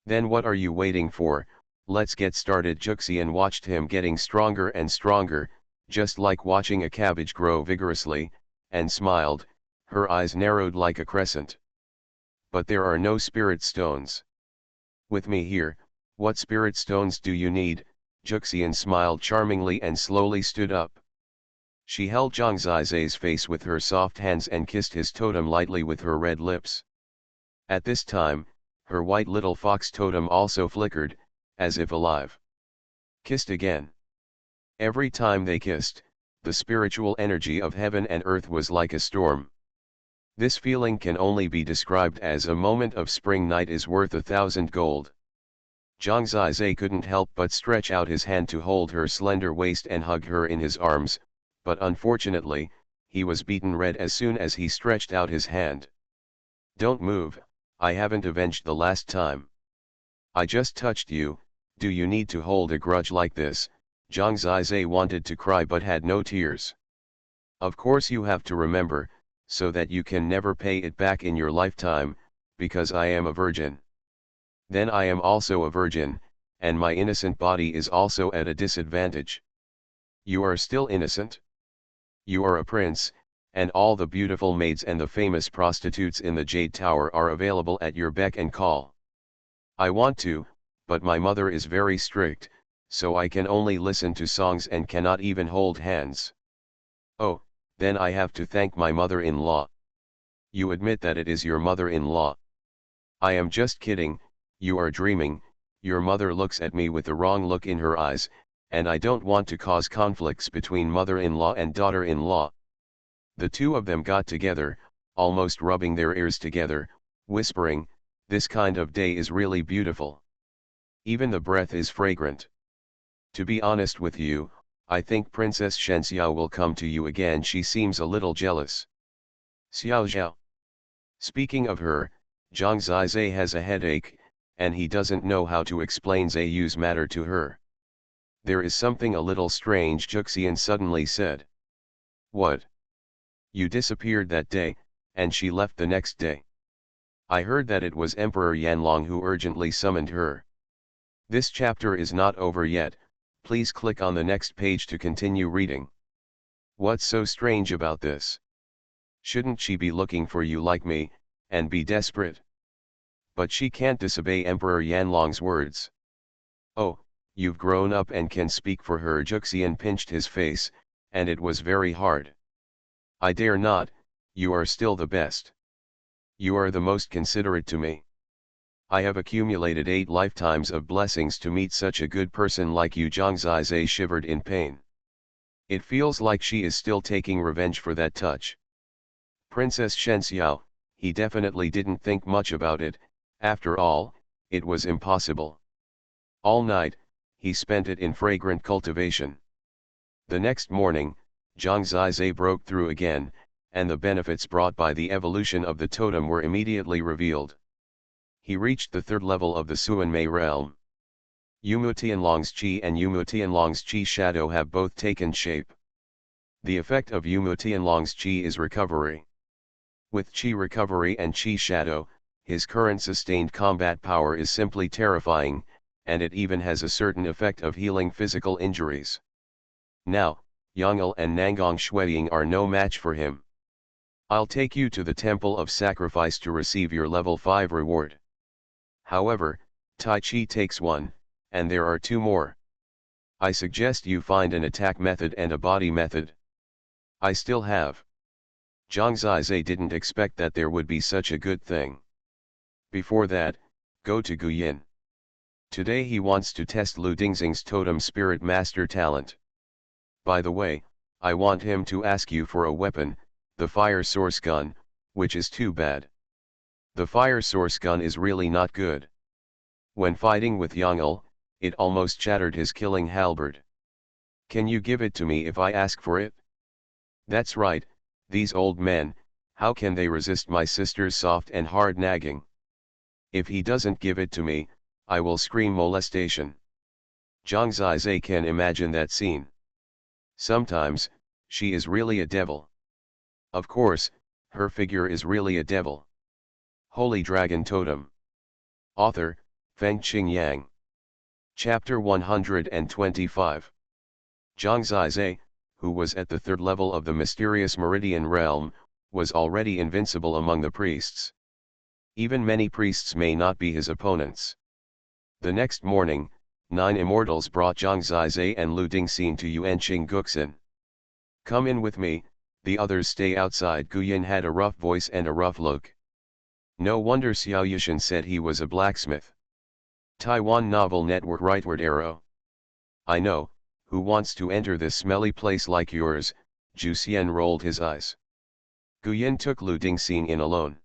Then what are you waiting for? Let's get started. Juxian watched him getting stronger and stronger, just like watching a cabbage grow vigorously, and smiled, her eyes narrowed like a crescent. But there are no spirit stones. With me here, what spirit stones do you need? Juxian smiled charmingly and slowly stood up. She held Zhang Zizai's face with her soft hands and kissed his totem lightly with her red lips. At this time, her white little fox totem also flickered, as if alive. Kissed again. Every time they kissed, the spiritual energy of heaven and earth was like a storm. This feeling can only be described as a moment of spring night is worth 1,000 gold. Zhang Zizai couldn't help but stretch out his hand to hold her slender waist and hug her in his arms, but unfortunately, he was beaten red as soon as he stretched out his hand. Don't move, I haven't avenged the last time. I just touched you, do you need to hold a grudge like this? Zhang Zizai wanted to cry but had no tears. Of course you have to remember, so that you can never pay it back in your lifetime, because I am a virgin. Then I am also a virgin, and my innocent body is also at a disadvantage. You are still innocent. You are a prince, and all the beautiful maids and the famous prostitutes in the Jade Tower are available at your beck and call. I want to, but my mother is very strict, so I can only listen to songs and cannot even hold hands. Oh, then I have to thank my mother-in-law. You admit that it is your mother-in-law. I am just kidding, you are dreaming, your mother looks at me with the wrong look in her eyes, and I don't want to cause conflicts between mother-in-law and daughter-in-law. The two of them got together, almost rubbing their ears together, whispering, this kind of day is really beautiful. Even the breath is fragrant. To be honest with you, I think Princess Shenxiao will come to you again. She seems a little jealous. Xiao Zhao. Speaking of her, Zhang Zizai has a headache, and he doesn't know how to explain Zayu's matter to her. There is something a little strange, Juxian suddenly said. What? You disappeared that day, and she left the next day. I heard that it was Emperor Yanlong who urgently summoned her. This chapter is not over yet, please click on the next page to continue reading. What's so strange about this? Shouldn't she be looking for you like me, and be desperate? But she can't disobey Emperor Yanlong's words. Oh, you've grown up and can speak for her. Juxian pinched his face, and it was very hard. I dare not, you are still the best. You are the most considerate to me. I have accumulated 8 lifetimes of blessings to meet such a good person like you. Zhang Zizai shivered in pain. It feels like she is still taking revenge for that touch. Princess Shenxiao, he definitely didn't think much about it, after all, it was impossible. All night, he spent it in fragrant cultivation. The next morning, Zhang Zizai broke through again, and the benefits brought by the evolution of the totem were immediately revealed. He reached the 3rd level of the Xuanmei realm. Yumu Tianlong's Qi and Yumu Tianlong's Qi shadow have both taken shape. The effect of Yumu Tianlong's Qi is recovery. With Qi recovery and Qi shadow, his current sustained combat power is simply terrifying, and it even has a certain effect of healing physical injuries. Now, Yang'el and Nangang Shuiying are no match for him. I'll take you to the Temple of Sacrifice to receive your level 5 reward. However, Tai Chi takes 1, and there are 2 more. I suggest you find an attack method and a body method. I still have. Zhang Zizai didn't expect that there would be such a good thing. Before that, go to Guyin. Today he wants to test Lu Dingxing's totem spirit master talent. By the way, I want him to ask you for a weapon, the fire source gun, which is too bad. The fire source gun is really not good. When fighting with Yang'el, it almost shattered his killing halberd. Can you give it to me if I ask for it? That's right, these old men, how can they resist my sister's soft and hard nagging? If he doesn't give it to me, I will scream molestation. Zhang Zizai can imagine that scene. Sometimes, she is really a devil. Of course, her figure is really a devil. Holy Dragon Totem. Author, Fengqing Yang. Chapter 125. Zhang Zizai, who was at the 3rd level of the mysterious Meridian realm, was already invincible among the priests. Even many priests may not be his opponents. The next morning, 9 immortals brought Zhang Zizai and Lu Dingxing to Yuanqing Guxin. Come in with me, the others stay outside. Guyin had a rough voice and a rough look. No wonder Xiao Yushan said he was a blacksmith. Taiwan Novel Network Rightward Arrow. I know, who wants to enter this smelly place like yours? Zhu Xian rolled his eyes. Guyin took Lu Dingxing in alone.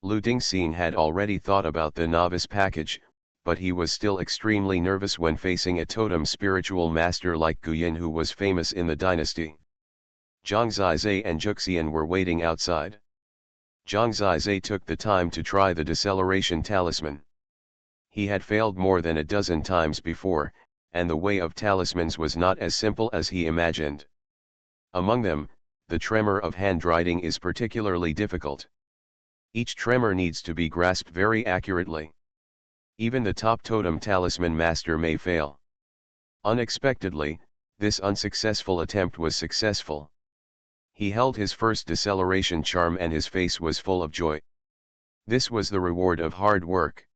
Lu Dingxing had already thought about the novice package, but he was still extremely nervous when facing a totem spiritual master like Guyin who was famous in the dynasty. Zhang Zizai and Juxian were waiting outside. Zhang Zizai took the time to try the deceleration talisman. He had failed more than a dozen times before, and the way of talismans was not as simple as he imagined. Among them, the tremor of handwriting is particularly difficult. Each tremor needs to be grasped very accurately. Even the top totem talisman master may fail. Unexpectedly, this unsuccessful attempt was successful. He held his first deceleration charm and his face was full of joy. This was the reward of hard work.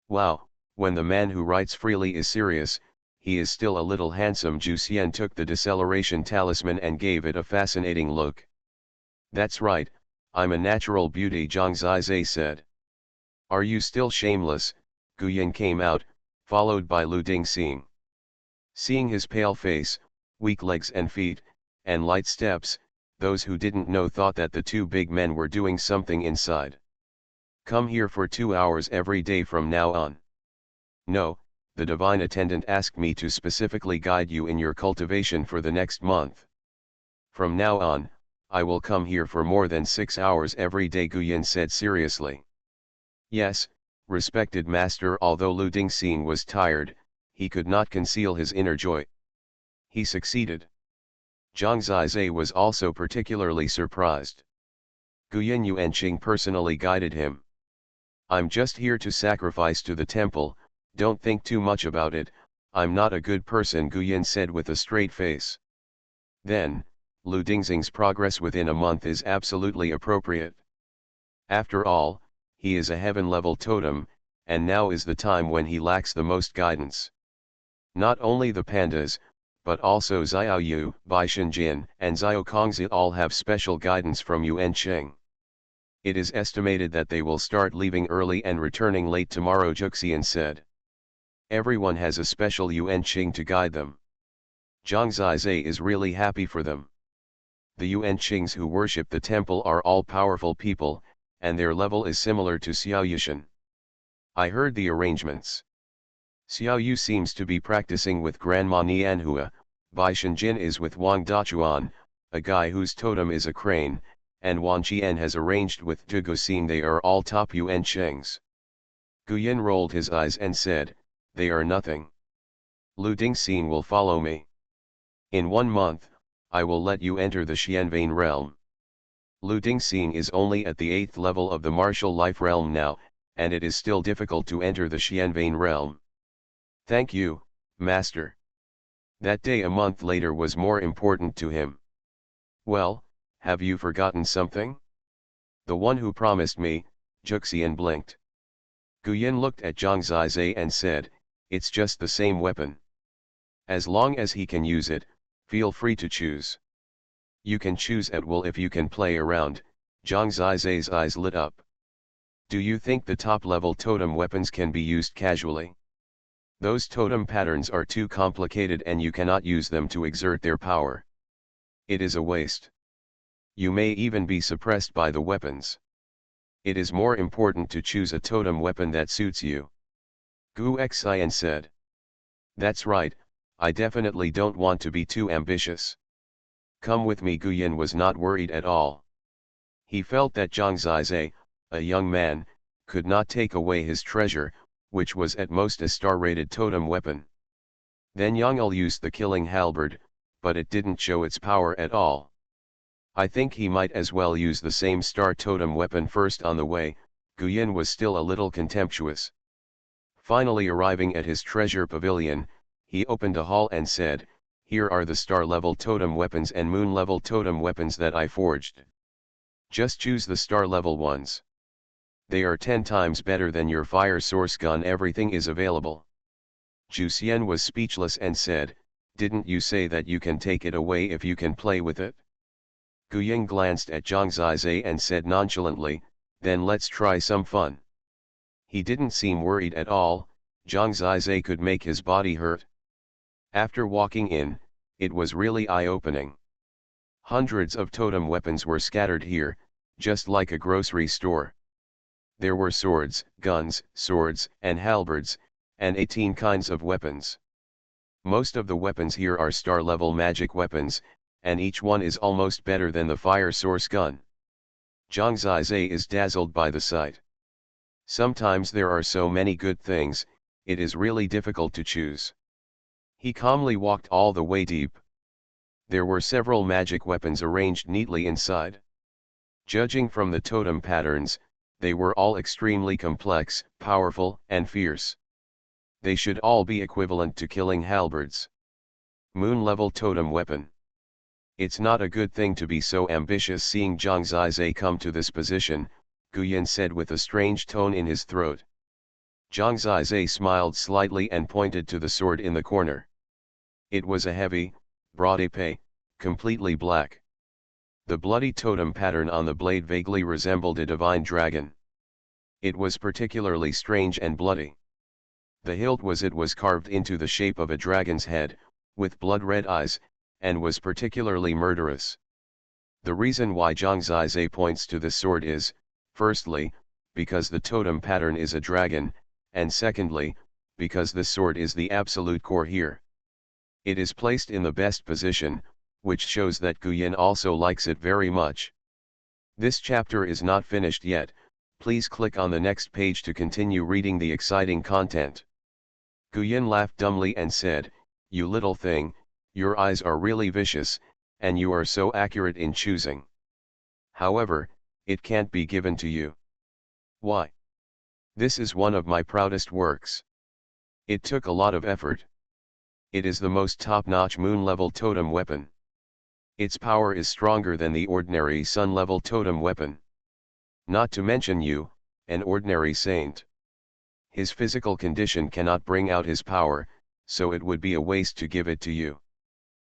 Wow, when the man who writes freely is serious, he is still a little handsome. Zhu Xian took the deceleration talisman and gave it a fascinating look. That's right, I'm a natural beauty, Zhang Zizai said. Are you still shameless? Guyin came out, followed by Lu Dingxing. Seeing his pale face, weak legs and feet, and light steps, those who didn't know thought that the 2 big men were doing something inside. Come here for 2 hours every day from now on. No, the divine attendant asked me to specifically guide you in your cultivation for the next month. From now on, I will come here for more than 6 hours every day, Guyin said seriously. Yes, respected master. Although Lu Dingxing was tired, he could not conceal his inner joy. He succeeded. Zhang Zizai was also particularly surprised. Guyan Yuanqing personally guided him. I'm just here to sacrifice to the temple, don't think too much about it, I'm not a good person, Guyan said with a straight face. Then, Lu Dingxing's progress within a month is absolutely appropriate. After all, he is a heaven-level totem, and now is the time when he lacks the most guidance. Not only the pandas, but also Xiaoyu, Bai Shenjin, and Xiao Kongzi all have special guidance from Yuanqing. It is estimated that they will start leaving early and returning late tomorrow, Juxian said. Everyone has a special Yuanqing to guide them. Zhang Zizai is really happy for them. The Yuanqings who worship the temple are all powerful people, and their level is similar to Xiao Yushan. I heard the arrangements. Xiao Yu seems to be practicing with Grandma Nianhua, Bai Shenjin is with Wang Dachuan, a guy whose totem is a crane, and Wan Qian has arranged with Zhuge Xing. They are all top Yuanqings. Guyan rolled his eyes and said, they are nothing. Lu Dingxing will follow me. In 1 month, I will let you enter the Xianvein realm. Lu Dingxing is only at the 8th level of the martial life realm now, and it is still difficult to enter the Xianvein realm. Thank you, master. That day a month later was more important to him. Well, have you forgotten something? The one who promised me, Juxian blinked. Guyan looked at Zhang Zizai and said, it's just the same weapon. As long as he can use it, feel free to choose. You can choose at will if you can play around. Zhang Zizai's eyes lit up. Do you think the top-level totem weapons can be used casually? Those totem patterns are too complicated and you cannot use them to exert their power. It is a waste. You may even be suppressed by the weapons. It is more important to choose a totem weapon that suits you. Gu Xian said. That's right, I definitely don't want to be too ambitious. Come with me. Guyan was not worried at all. He felt that Zhang Zizai, a young man, could not take away his treasure, which was at most a star-rated totem weapon. Then Yang'el used the killing halberd, but it didn't show its power at all. I think he might as well use the same star totem weapon first. On the way, Guyan was still a little contemptuous. Finally arriving at his treasure pavilion, he opened a hall and said, here are the star-level totem weapons and moon-level totem weapons that I forged. Just choose the star-level ones. They are 10 times better than your fire source gun. Everything is available. Juxian was speechless and said, didn't you say that you can take it away if you can play with it? Guyan glanced at Zhang Zizai and said nonchalantly, then let's try some fun. He didn't seem worried at all. Zhang Zizai could make his body hurt. After walking in, it was really eye-opening. Hundreds of totem weapons were scattered here, just like a grocery store. There were swords, guns, swords, and halberds, and 18 kinds of weapons. Most of the weapons here are star-level magic weapons, and each one is almost better than the fire source gun. Zhang Zizai is dazzled by the sight. Sometimes there are so many good things, it is really difficult to choose. He calmly walked all the way deep. There were several magic weapons arranged neatly inside. Judging from the totem patterns, they were all extremely complex, powerful, and fierce. They should all be equivalent to killing halberds. Moon-level totem weapon. It's not a good thing to be so ambitious. Seeing Zhang Zizai come to this position, Guyan said with a strange tone in his throat. Zhang Zizai smiled slightly and pointed to the sword in the corner. It was a heavy, broad épée, completely black. The bloody totem pattern on the blade vaguely resembled a divine dragon. It was particularly strange and bloody. The hilt was carved into the shape of a dragon's head, with blood-red eyes, and was particularly murderous. The reason why Zhang Zizai points to this sword is, firstly, because the totem pattern is a dragon, and secondly, because this sword is the absolute core here. It is placed in the best position, which shows that Guyan also likes it very much. This chapter is not finished yet, Please click on the next page to continue reading the exciting content. Guyan laughed dumbly and said, "You little thing, your eyes are really vicious, and you are so accurate in choosing. However, it can't be given to you." "Why?" "This is one of my proudest works. It took a lot of effort. It is the most top-notch moon-level totem weapon. Its power is stronger than the ordinary sun-level totem weapon. Not to mention you, an ordinary saint. His physical condition cannot bring out his power, so it would be a waste to give it to you.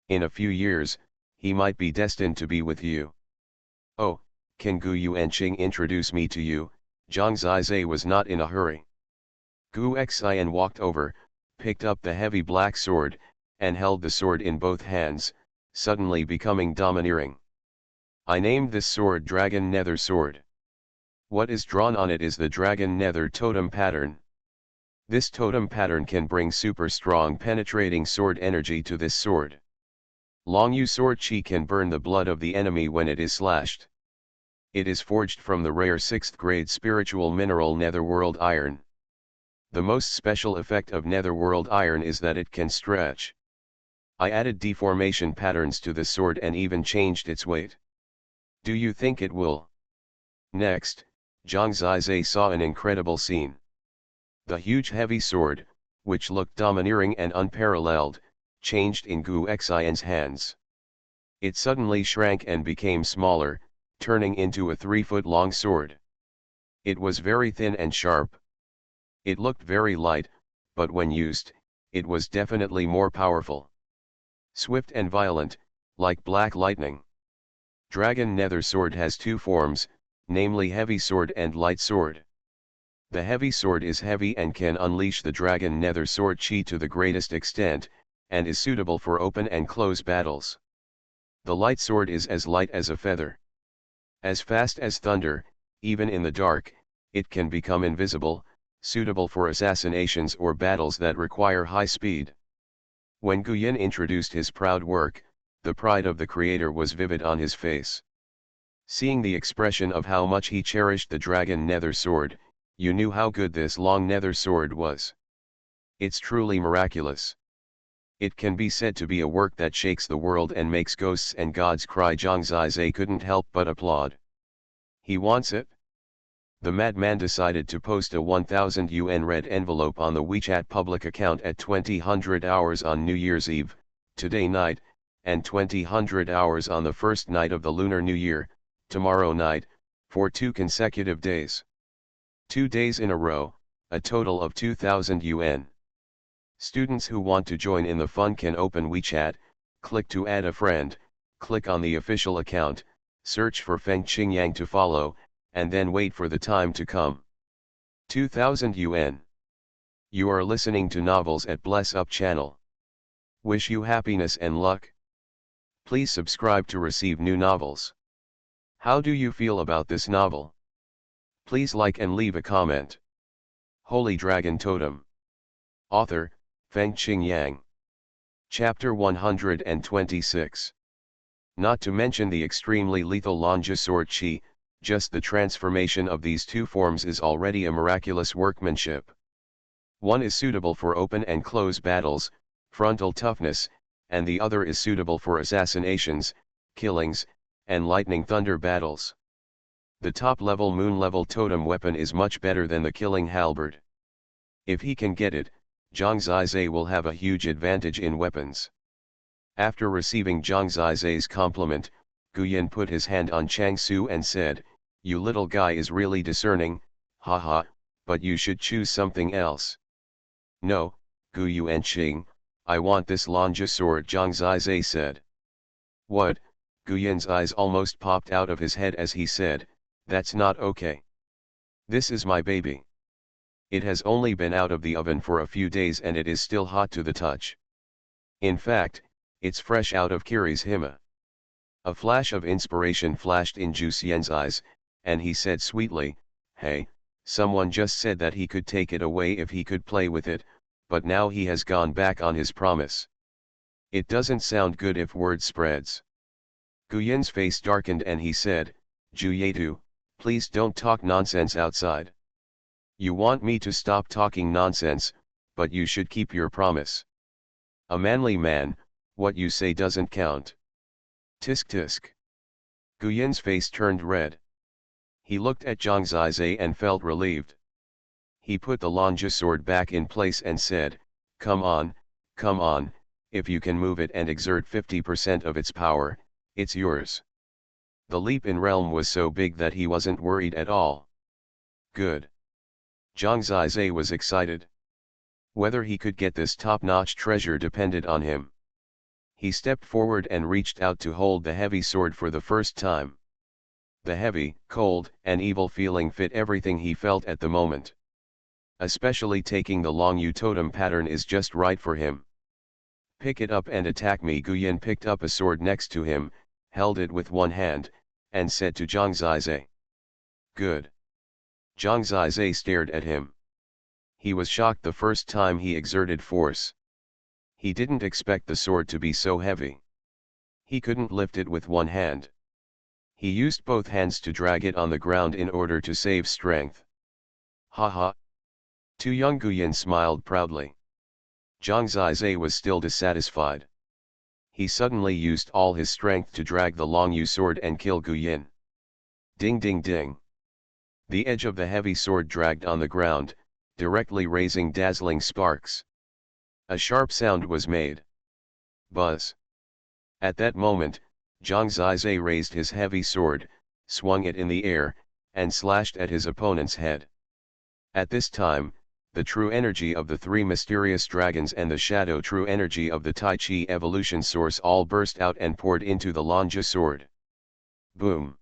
In a few years, he might be destined to be with you." "Oh, can Gu Yuanqing introduce me to you?" Zhang Zizai was not in a hurry. Gu Xian walked over, picked up the heavy black sword, and held the sword in both hands, suddenly becoming domineering. "I named this sword Dragon Nether Sword. What is drawn on it is the Dragon Nether totem pattern. This totem pattern can bring super strong penetrating sword energy to this sword. Long Yu sword chi can burn the blood of the enemy when it is slashed. It is forged from the rare 6th grade spiritual mineral Netherworld iron. The most special effect of Netherworld iron is that it can stretch. I added deformation patterns to the sword and even changed its weight. Do you think it will?" Next, Zhang Zizai saw an incredible scene. The huge heavy sword, which looked domineering and unparalleled, changed in Gu Xian's hands. It suddenly shrank and became smaller, turning into a 3-foot-long sword. It was very thin and sharp. It looked very light, but when used, it was definitely more powerful. Swift and violent, like black lightning. Dragon Nether Sword has two forms, namely Heavy Sword and Light Sword. The Heavy Sword is heavy and can unleash the Dragon Nether Sword chi to the greatest extent, and is suitable for open and close battles. The Light Sword is as light as a feather. As fast as thunder, even in the dark, it can become invisible, suitable for assassinations or battles that require high speed. When Guyan introduced his proud work, the pride of the creator was vivid on his face. Seeing the expression of how much he cherished the Dragon Nether Sword, you knew how good this long nether sword was. It's truly miraculous. It can be said to be a work that shakes the world and makes ghosts and gods cry. Zhang Zizai couldn't help but applaud. He wants it? The madman decided to post a 1,000 yuan red envelope on the WeChat public account at 2000 hours on New Year's Eve, today night, and 2000 hours on the first night of the Lunar New Year, tomorrow night, for 2 consecutive days. 2 days in a row, a total of 2,000 yuan. Students who want to join in the fun can open WeChat, click to add a friend, click on the official account, search for Feng Qingyang to follow, and then wait for the time to come. 2,000 yuan. You are listening to Novels at Bless Up channel. Wish you happiness and luck. Please subscribe to receive new novels. How do you feel about this novel? Please like and leave a comment. Holy Dragon Totem. Author, Feng Qingyang. Chapter 126. Not to mention the extremely lethal Lonja Sword Chi, just the transformation of these two forms is already a miraculous workmanship. One is suitable for open and close battles, frontal toughness, and the other is suitable for assassinations, killings, and lightning thunder battles. The top-level moon-level totem weapon is much better than the killing halberd. If he can get it, Zhang Zizai will have a huge advantage in weapons. After receiving Zhang Zizai's compliment, Guyan put his hand on Chang Su and said, "You little guy is really discerning, haha, but you should choose something else." "No, Gu Yuanqing, I want this Lonja sword," Zhang Zizai said. "What?" Guyan's eyes almost popped out of his head as he said, "That's not okay. This is my baby. It has only been out of the oven for a few days and it is still hot to the touch. In fact, it's fresh out of Kiri's hima." A flash of inspiration flashed in Zhu Xian's eyes, and he said sweetly, "Hey, someone just said that he could take it away if he could play with it, but now he has gone back on his promise. It doesn't sound good if word spreads." Guyan's face darkened and he said, "Zhu Yetu, Please don't talk nonsense outside. You want me to stop talking nonsense, but you should keep your promise. A manly man, what you say doesn't count. Tisk tisk. Guyin's face turned red. He looked at Zhang Zizai and felt relieved. He put the Lonja sword back in place and said, come on, if you can move it and exert 50% of its power, it's yours. The leap in realm was so big that he wasn't worried at all. Good. Zhang Zizai was excited. Whether he could get this top-notch treasure depended on him. He stepped forward and reached out to hold the heavy sword for the first time. The heavy, cold, and evil feeling fit everything he felt at the moment. Especially taking the long Yu totem pattern is just right for him. Pick it up and attack me. Guyin picked up a sword next to him, held it with one hand, and said to Zhang Zizai. Good. Zhang Zizai stared at him. He was shocked the first time he exerted force. He didn't expect the sword to be so heavy. He couldn't lift it with one hand. He used both hands to drag it on the ground in order to save strength. Ha ha. Tu Young Guyin smiled proudly. Zhang Zizai was still dissatisfied. He suddenly used all his strength to drag the long Yu sword and kill Guyin. Ding ding ding. The edge of the heavy sword dragged on the ground, directly raising dazzling sparks. A sharp sound was made. Buzz. At that moment, Zhang Zizai raised his heavy sword, swung it in the air, and slashed at his opponent's head. At this time, the true energy of the three mysterious dragons and the shadow true energy of the Tai Chi evolution source all burst out and poured into the Lonja sword. Boom!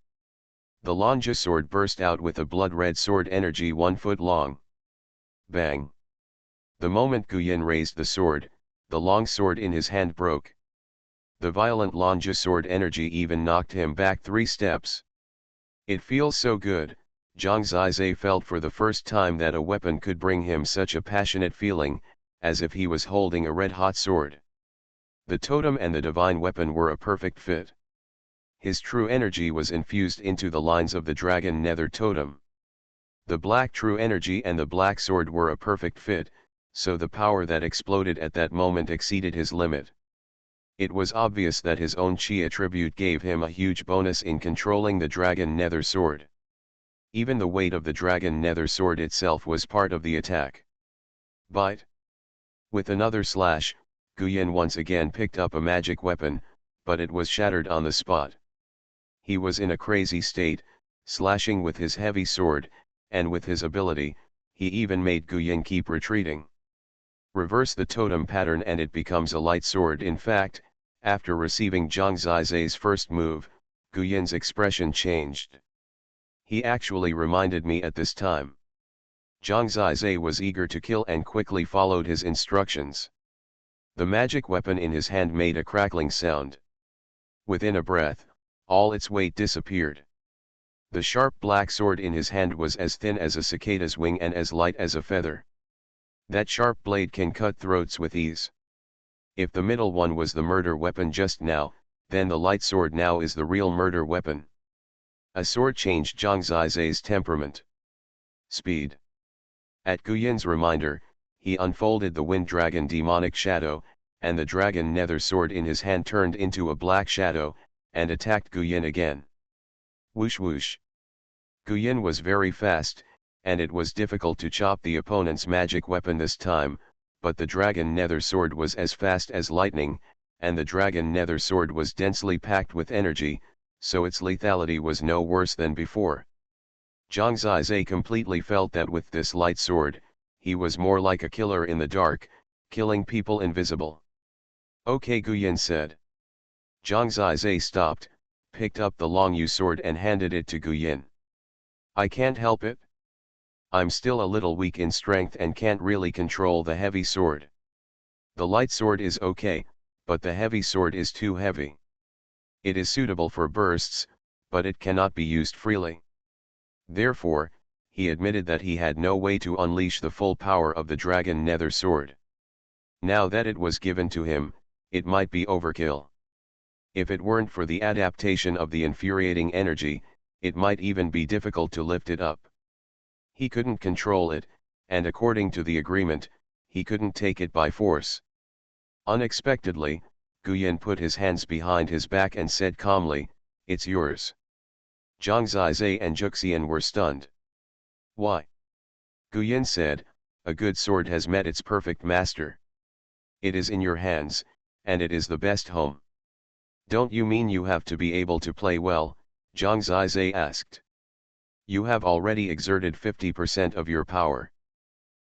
The Lonja sword burst out with a blood-red sword energy 1 foot long. Bang! The moment Guyin raised the sword, the long sword in his hand broke. The violent Lonja sword energy even knocked him back 3 steps. It feels so good. Zhang Zizai felt for the first time that a weapon could bring him such a passionate feeling, as if he was holding a red-hot sword. The totem and the divine weapon were a perfect fit. His true energy was infused into the lines of the dragon nether totem. The black true energy and the black sword were a perfect fit, so the power that exploded at that moment exceeded his limit. It was obvious that his own chi attribute gave him a huge bonus in controlling the dragon nether sword. Even the weight of the dragon nether sword itself was part of the attack. Bite! With another slash, Guyin once again picked up a magic weapon, but it was shattered on the spot. He was in a crazy state, slashing with his heavy sword, and with his ability, he even made Guyin keep retreating. Reverse the totem pattern and it becomes a light sword. In fact, after receiving Zhang Zizai's first move, Guyin's expression changed. He actually reminded me at this time. Zhang Zizai was eager to kill and quickly followed his instructions. The magic weapon in his hand made a crackling sound. Within a breath, all its weight disappeared. The sharp black sword in his hand was as thin as a cicada's wing and as light as a feather. That sharp blade can cut throats with ease. If the middle one was the murder weapon just now, then the light sword now is the real murder weapon. A sword changed Zhang Zizai's temperament. Speed. At Guyin's reminder, he unfolded the wind dragon demonic shadow, and the dragon nether sword in his hand turned into a black shadow, and attacked Guyin again. Whoosh whoosh. Guyin was very fast, and it was difficult to chop the opponent's magic weapon this time, but the dragon nether sword was as fast as lightning, and the dragon nether sword was densely packed with energy, so its lethality was no worse than before. Zhang Zizai completely felt that with this light sword, he was more like a killer in the dark, killing people invisible. Okay, Guyin said. Zhang Zizai stopped, picked up the long Yu sword and handed it to Guyin. I can't help it. I'm still a little weak in strength and can't really control the heavy sword. The light sword is okay, but the heavy sword is too heavy. It is suitable for bursts, but it cannot be used freely. Therefore, he admitted that he had no way to unleash the full power of the dragon nether sword. Now that it was given to him, it might be overkill. If it weren't for the adaptation of the infuriating energy, it might even be difficult to lift it up. He couldn't control it, and according to the agreement, he couldn't take it by force. Unexpectedly, Guyan put his hands behind his back and said calmly, "It's yours." Zhang Zizai and Juxian were stunned. "Why?" Guyan said, "A good sword has met its perfect master. It is in your hands, and it is the best home." "Don't you mean you have to be able to play well?" Zhang Zizai asked. "You have already exerted 50% of your power.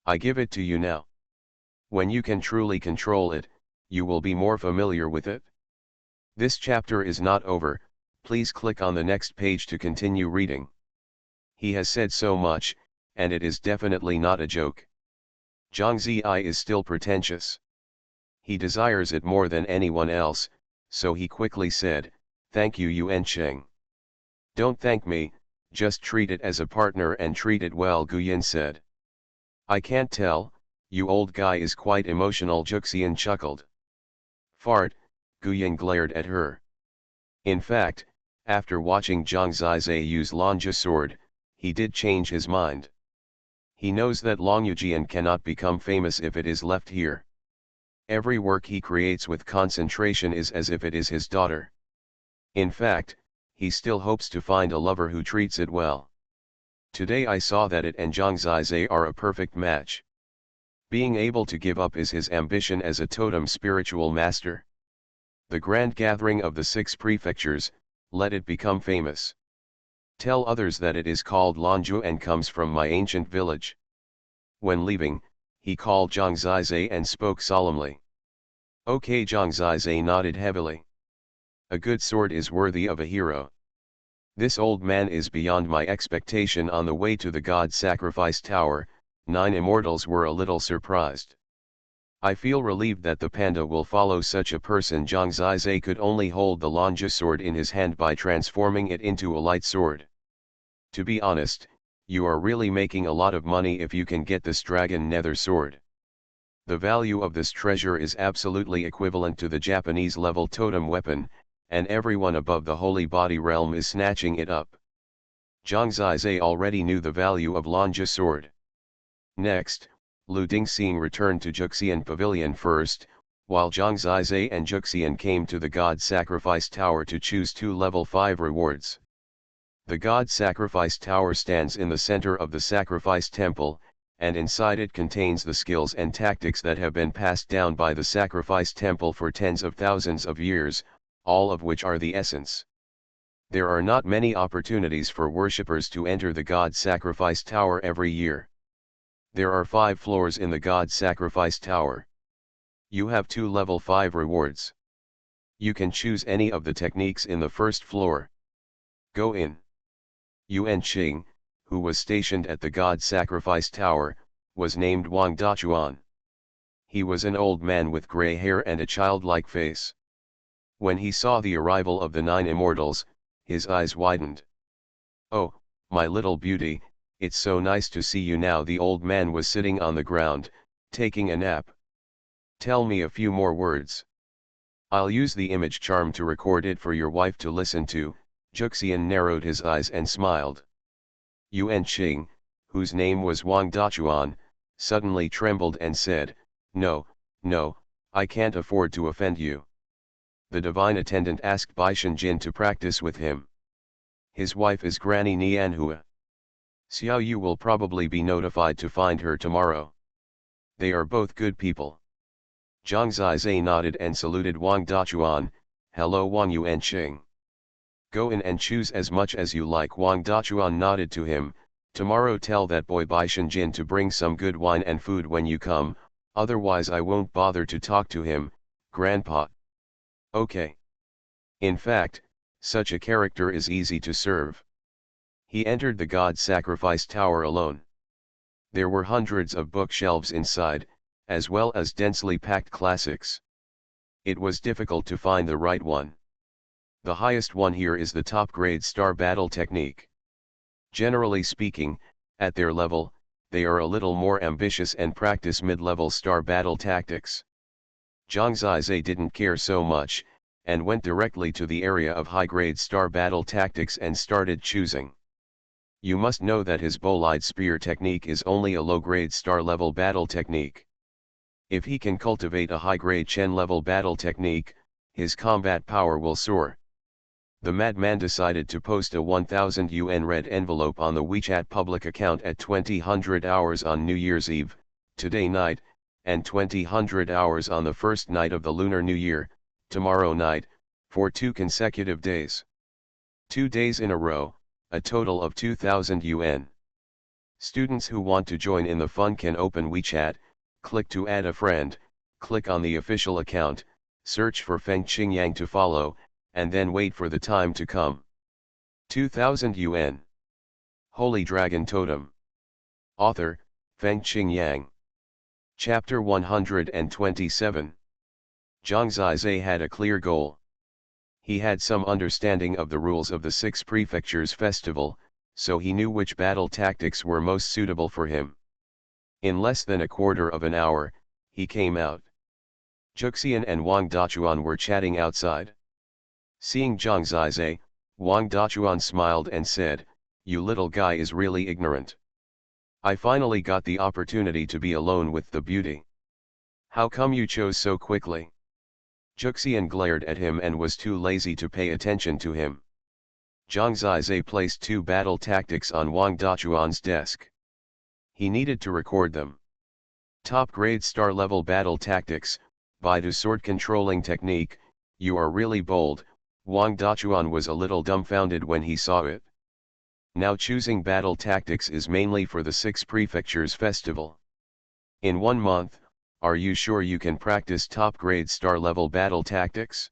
I give it to you now. When you can truly control it, you will be more familiar with it." This chapter is not over, please click on the next page to continue reading. He has said so much, and it is definitely not a joke. Zhang Ziyi is still pretentious. He desires it more than anyone else, so he quickly said, "Thank you Yuan Cheng." "Don't thank me, just treat it as a partner and treat it well," Guyan said. "I can't tell, you old guy is quite emotional," Juxian chuckled. "Fart," Guyan glared at her. In fact, after watching Zhang Zizai use Longya sword, he did change his mind. He knows that Longyujian cannot become famous if it is left here. Every work he creates with concentration is as if it is his daughter. In fact, he still hopes to find a lover who treats it well. Today I saw that it and Zhang Zizai are a perfect match. Being able to give up is his ambition as a totem spiritual master. The grand gathering of the 6 prefectures, let it become famous. Tell others that it is called Lanzhou and comes from my ancient village. When leaving, he called Zhang Zizai and spoke solemnly. Okay, Zhang Zizai nodded heavily. A good sword is worthy of a hero. This old man is beyond my expectation. On the way to the God Sacrifice Tower, 9 immortals were a little surprised. I feel relieved that the panda will follow such a person. Zhang Zizai could only hold the Longya sword in his hand by transforming it into a light sword. To be honest, you are really making a lot of money if you can get this dragon nether sword. The value of this treasure is absolutely equivalent to the Japanese level totem weapon, and everyone above the holy body realm is snatching it up. Zhang Zizai already knew the value of Longya sword. Next, Lu Dingxing returned to Juxian Pavilion first, while Zhang Zizai and Juxian came to the God Sacrifice Tower to choose 2 level 5 rewards. The God Sacrifice Tower stands in the center of the Sacrifice Temple, and inside it contains the skills and tactics that have been passed down by the Sacrifice Temple for tens of thousands of years, all of which are the essence. There are not many opportunities for worshippers to enter the God Sacrifice Tower every year. There are 5 floors in the God Sacrifice Tower. You have 2 level 5 rewards. You can choose any of the techniques in the first floor. Go in. Yuan Qing, who was stationed at the God Sacrifice Tower, was named Wang Dachuan. He was an old man with gray hair and a childlike face. When he saw the arrival of the 9 immortals, his eyes widened. "Oh, my little beauty, it's so nice to see you now." The old man was sitting on the ground, taking a nap. "Tell me a few more words. I'll use the image charm to record it for your wife to listen to." Juxian narrowed his eyes and smiled. Yuan Qing, whose name was Wang Dachuan, suddenly trembled and said, "No, no, I can't afford to offend you." The divine attendant asked Bai Shenjin to practice with him. "His wife is Granny Nianhua. Xiao Yu will probably be notified to find her tomorrow. They are both good people." Zhang Zizai nodded and saluted Wang Dachuan. "Hello Wang Yuan Qing. Go in and choose as much as you like." Wang Dachuan nodded to him. "Tomorrow tell that boy Bai Shenjin to bring some good wine and food when you come, otherwise I won't bother to talk to him, Grandpa." "Okay. In fact, such a character is easy to serve." He entered the God Sacrifice Tower alone. There were hundreds of bookshelves inside, as well as densely packed classics. It was difficult to find the right one. The highest one here is the top-grade Star Battle technique. Generally speaking, at their level, they are a little more ambitious and practice mid-level Star Battle tactics. Zhang Zizai didn't care so much, and went directly to the area of high-grade star battle tactics and started choosing. You must know that his bolide spear technique is only a low-grade star-level battle technique. If he can cultivate a high-grade Chen-level battle technique, his combat power will soar. The madman decided to post a 1000 yuan red envelope on the WeChat public account at 2000 hours on New Year's Eve, today night, and 2000 hours on the first night of the Lunar New Year, tomorrow night, for 2 consecutive days. 2 days in a row, a total of 2000 yuan. Students who want to join in the fun can open WeChat, click to add a friend, click on the official account, search for Feng Qingyang to follow, and then wait for the time to come. 2000 yuan. Holy Dragon Totem. Author, Feng Qingyang. Chapter 127. Zhang Zizai had a clear goal. He had some understanding of the rules of the 6 prefectures festival, so he knew which battle tactics were most suitable for him. In less than a quarter of an hour, he came out. Juxian and Wang Dachuan were chatting outside. Seeing Zhang Zizai, Wang Dachuan smiled and said, "You little guy is really ignorant. I finally got the opportunity to be alone with the beauty. How come you chose so quickly?" Juxian glared at him and was too lazy to pay attention to him. Zhang Zizai placed 2 battle tactics on Wang Dachuan's desk. He needed to record them. Top-grade star-level battle tactics, Baidu sword controlling technique, you are really bold. Wang Dachuan was a little dumbfounded when he saw it. Now choosing battle tactics is mainly for the 6 prefectures festival. In 1 month, are you sure you can practice top-grade star-level battle tactics?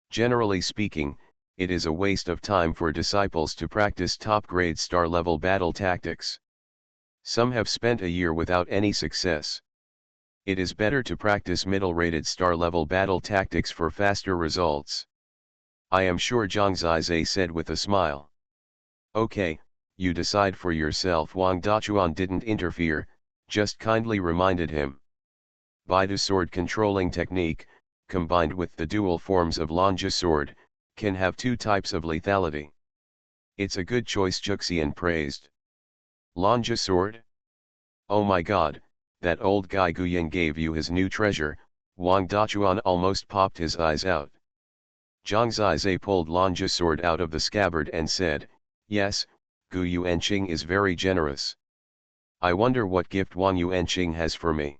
Generally speaking, it is a waste of time for disciples to practice top-grade star-level battle tactics. Some have spent a year without any success. It is better to practice middle-rated star-level battle tactics for faster results. I am sure Zhang Zizai said with a smile. Okay, you decide for yourself. Wang Dachuan didn't interfere, just kindly reminded him. Baidu sword controlling technique, combined with the dual forms of Lonja sword, can have 2 types of lethality. It's a good choice, Juxian praised. Lonja sword? Oh my god, that old guy Guyan gave you his new treasure. Wang Dachuan almost popped his eyes out. Zhang Zizai pulled Lonja sword out of the scabbard and said, "Yes, Gu Yuanqing is very generous. I wonder what gift Wang Yuanqing has for me."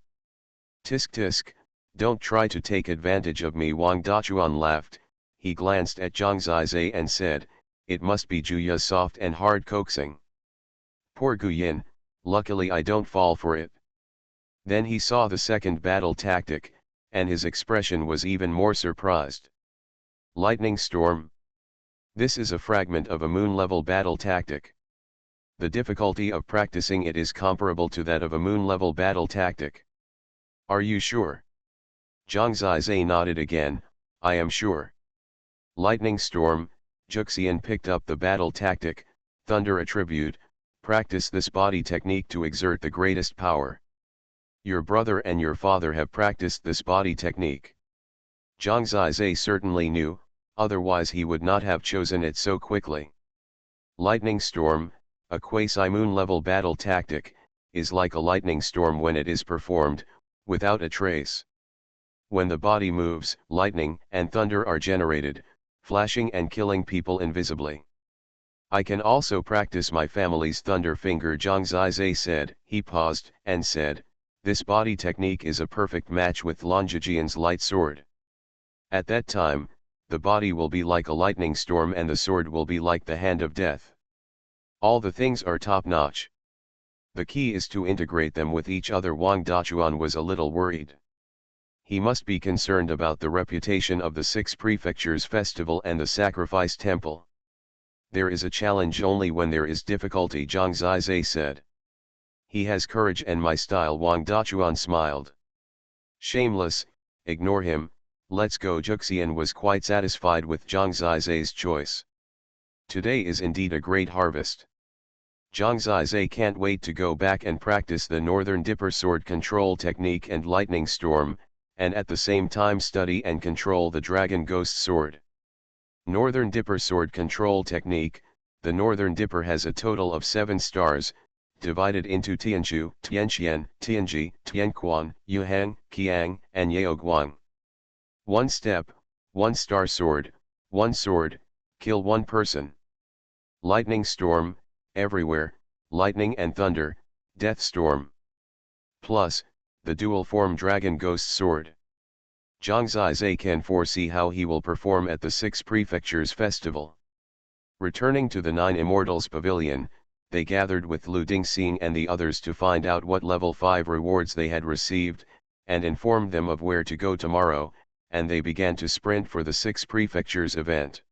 "Tisk tisk, don't try to take advantage of me." Wang Dachuan laughed. He glanced at Zhang Zizai and said, "It must be Juya's soft and hard coaxing. Poor Guyan, luckily I don't fall for it." Then he saw the second battle tactic, and his expression was even more surprised. Lightning Storm. This is a fragment of a moon-level battle tactic. The difficulty of practicing it is comparable to that of a moon-level battle tactic. Are you sure? Zhang Zizai nodded again, I am sure. Lightning Storm. Juxian picked up the battle tactic, Thunder Attribute. Practice this body technique to exert the greatest power. Your brother and your father have practiced this body technique. Zhang Zizai certainly knew, otherwise he would not have chosen it so quickly. Lightning Storm, a quasi-moon level battle tactic, is like a lightning storm when it is performed, without a trace. When the body moves, lightning and thunder are generated, flashing and killing people invisibly. I can also practice my family's thunder finger, Zhang Zizai said. He paused and said, this body technique is a perfect match with Longijian's light sword. At that time, the body will be like a lightning storm and the sword will be like the hand of death. All the things are top-notch. The key is to integrate them with each other. Wang Dachuan was a little worried. He must be concerned about the reputation of the 6 prefectures festival and the sacrifice temple. There is a challenge only when there is difficulty, Zhang Zizai said. He has courage and my style, Wang Dachuan smiled. Shameless, ignore him, let's go. Juxian was quite satisfied with Zhang Zizai's choice. Today is indeed a great harvest. Zhang Zizai can't wait to go back and practice the Northern Dipper sword control technique and lightning storm, and at the same time study and control the Dragon Ghost Sword. Northern Dipper Sword Control Technique. The Northern Dipper has a total of 7 stars, divided into Tianzhu, Tianxian, Tianji, Tianquan, Yuhang, Qiang, and Yaoguang. 1 step, 1 star sword, 1 sword, kill 1 person. Lightning Storm, everywhere, lightning and thunder, Death Storm. Plus, the dual form Dragon Ghost Sword. Zhang Zizai can foresee how he will perform at the 6 Prefectures Festival. Returning to the 9 Immortals Pavilion, they gathered with Lu Dingxing and the others to find out what level 5 rewards they had received, and informed them of where to go tomorrow, and they began to sprint for the 6 Prefectures event.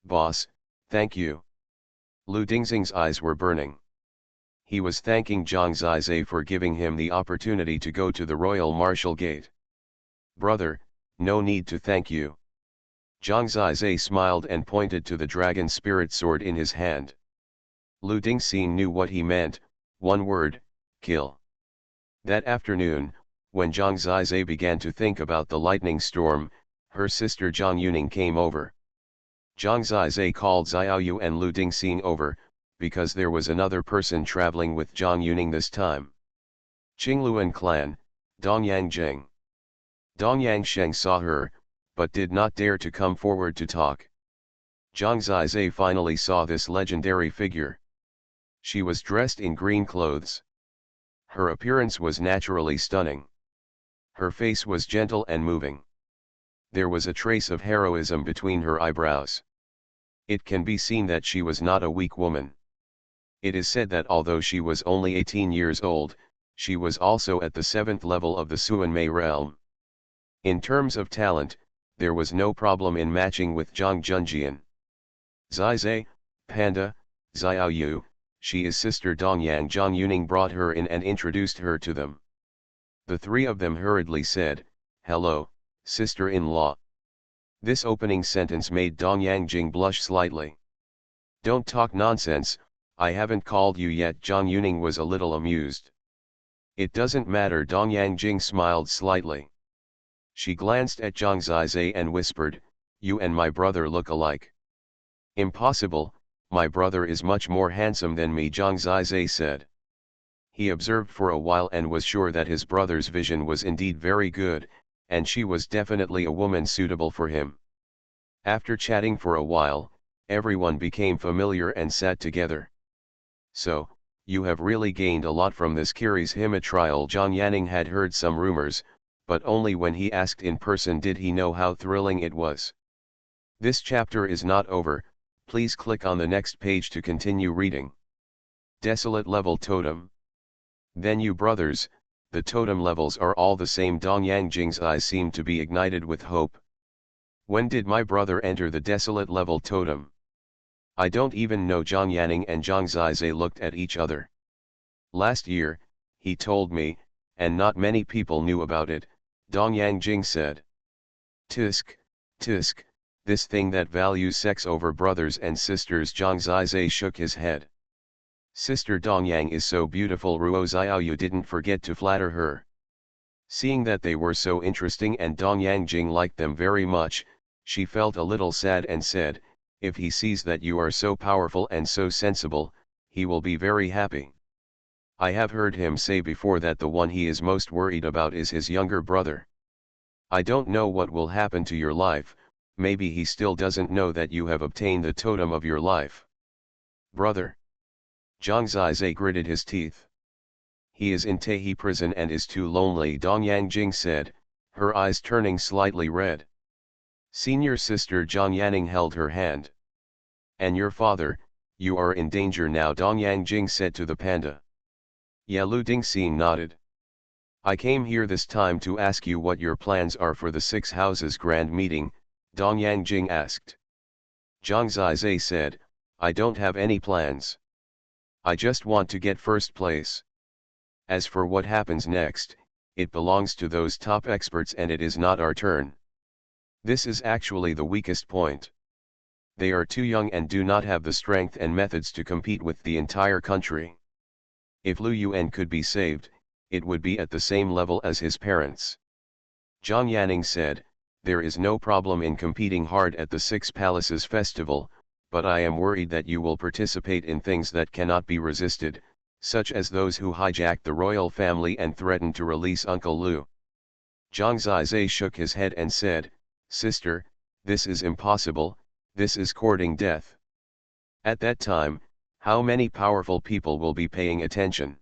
Boss, thank you. Lu Dingxing's eyes were burning. He was thanking Zhang Zizai for giving him the opportunity to go to the Royal Martial Gate. Brother, no need to thank you. Zhang Zizai smiled and pointed to the Dragon Spirit Sword in his hand. Lu Dingxing knew what he meant, 1 word, kill. That afternoon, when Zhang Zizai began to think about the lightning storm, her sister Zhang Yuning came over. Zhang Zizai called Xiaoyu and Lu Dingxing over, because there was another person traveling with Zhang Yuning this time. Qingluan clan, Dongyang Zheng. Dongyang Sheng saw her, but did not dare to come forward to talk. Zhang Zizai finally saw this legendary figure. She was dressed in green clothes. Her appearance was naturally stunning. Her face was gentle and moving. There was a trace of heroism between her eyebrows. It can be seen that she was not a weak woman. It is said that although she was only 18 years old, she was also at the 7th level of the Xuanmei realm. In terms of talent, there was no problem in matching with Zhang Junjian. Zizai, Panda, Xiaoyu, she is sister Dongyang. Zhang Yuning brought her in and introduced her to them. The 3 of them hurriedly said, "Hello, sister-in-law." This opening sentence made Dongyang Jing blush slightly. "Don't talk nonsense, I haven't called you yet." Zhang Yuning was a little amused. "It doesn't matter." Dongyang Jing smiled slightly. She glanced at Zhang Zizai and whispered, "You and my brother look alike." "Impossible, my brother is much more handsome than me," Zhang Zizai said. He observed for a while and was sure that his brother's vision was indeed very good, and she was definitely a woman suitable for him. After chatting for a while, everyone became familiar and sat together. "So, you have really gained a lot from this Kiri's Hima trial." Zhang Yanning had heard some rumors, but only when he asked in person did he know how thrilling it was. This chapter is not over, please click on the next page to continue reading. Desolate level totem. Then you brothers, the totem levels are all the same. Dongyang Jing's eyes seemed to be ignited with hope. "When did my brother enter the desolate level totem?" "I don't even know." Zhang Yanning and Zhang Zizai looked at each other. "Last year, he told me, and not many people knew about it," Dongyang Jing said. Tisk, tisk, this thing that values sex over brothers and sisters." Zhang Zizai shook his head. "Sister Dongyang is so beautiful." Ruo Xiaoyu didn't forget to flatter her. Seeing that they were so interesting and Dongyang Jing liked them very much, she felt a little sad and said, "If he sees that you are so powerful and so sensible, he will be very happy. I have heard him say before that the one he is most worried about is his younger brother. I don't know what will happen to your life, maybe he still doesn't know that you have obtained the totem of your life." "Brother?" Zhang Zizai gritted his teeth. "He is in Tehi prison and is too lonely," Dongyang Jing said, her eyes turning slightly red. Senior sister Zhang Yanning held her hand. "And your father, you are in danger now," Dongyang Jing said to the panda. Lu Dingxing nodded. "I came here this time to ask you what your plans are for the 6 houses grand meeting," Dongyang Jing asked. Zhang Zizai said, "I don't have any plans. I just want to get first place. As for what happens next, it belongs to those top experts and it is not our turn. This is actually the weakest point. They are too young and do not have the strength and methods to compete with the entire country. If Lu Yuan could be saved, it would be at the same level as his parents. Zhang Yanning said, "There is no problem in competing hard at the Six Palaces Festival, but I am worried that you will participate in things that cannot be resisted, such as those who hijacked the royal family and threatened to release Uncle Lu." Zhang Zizai shook his head and said, "Sister, this is impossible, this is courting death. At that time, how many powerful people will be paying attention?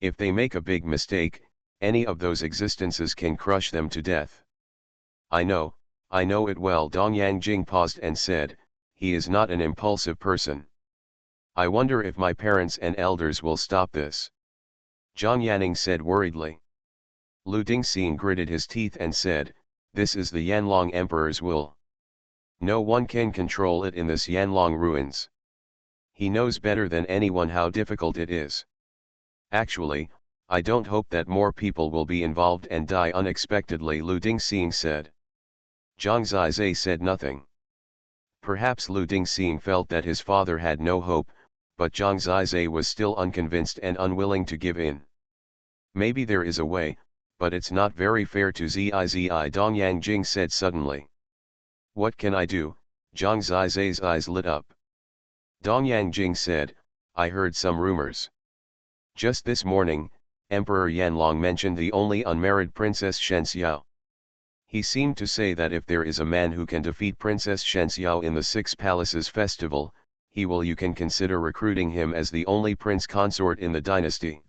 If they make a big mistake, any of those existences can crush them to death." I know it well." Dong Yangjing paused and said, "He is not an impulsive person. I wonder if my parents and elders will stop this." Zhang Yanning said worriedly. Lu Dingxing gritted his teeth and said, "This is the Yanlong Emperor's will. No one can control it in this Yanlong ruins. He knows better than anyone how difficult it is. Actually, I don't hope that more people will be involved and die unexpectedly," Lu Dingxing said. Zhang Zizai said nothing. Perhaps Lu Dingxing felt that his father had no hope, but Zhang Zizai was still unconvinced and unwilling to give in. "Maybe there is a way, but it's not very fair to Zizi," Dong Yangjing said suddenly. "What can I do?" Zhang Zizai's eyes lit up. Dong Yangjing said, "I heard some rumors. Just this morning, Emperor Yanlong mentioned the only unmarried Princess Shenxiao. He seemed to say that if there is a man who can defeat Princess Shenxiao in the Six Palaces Festival, you can consider recruiting him as the only prince consort in the dynasty.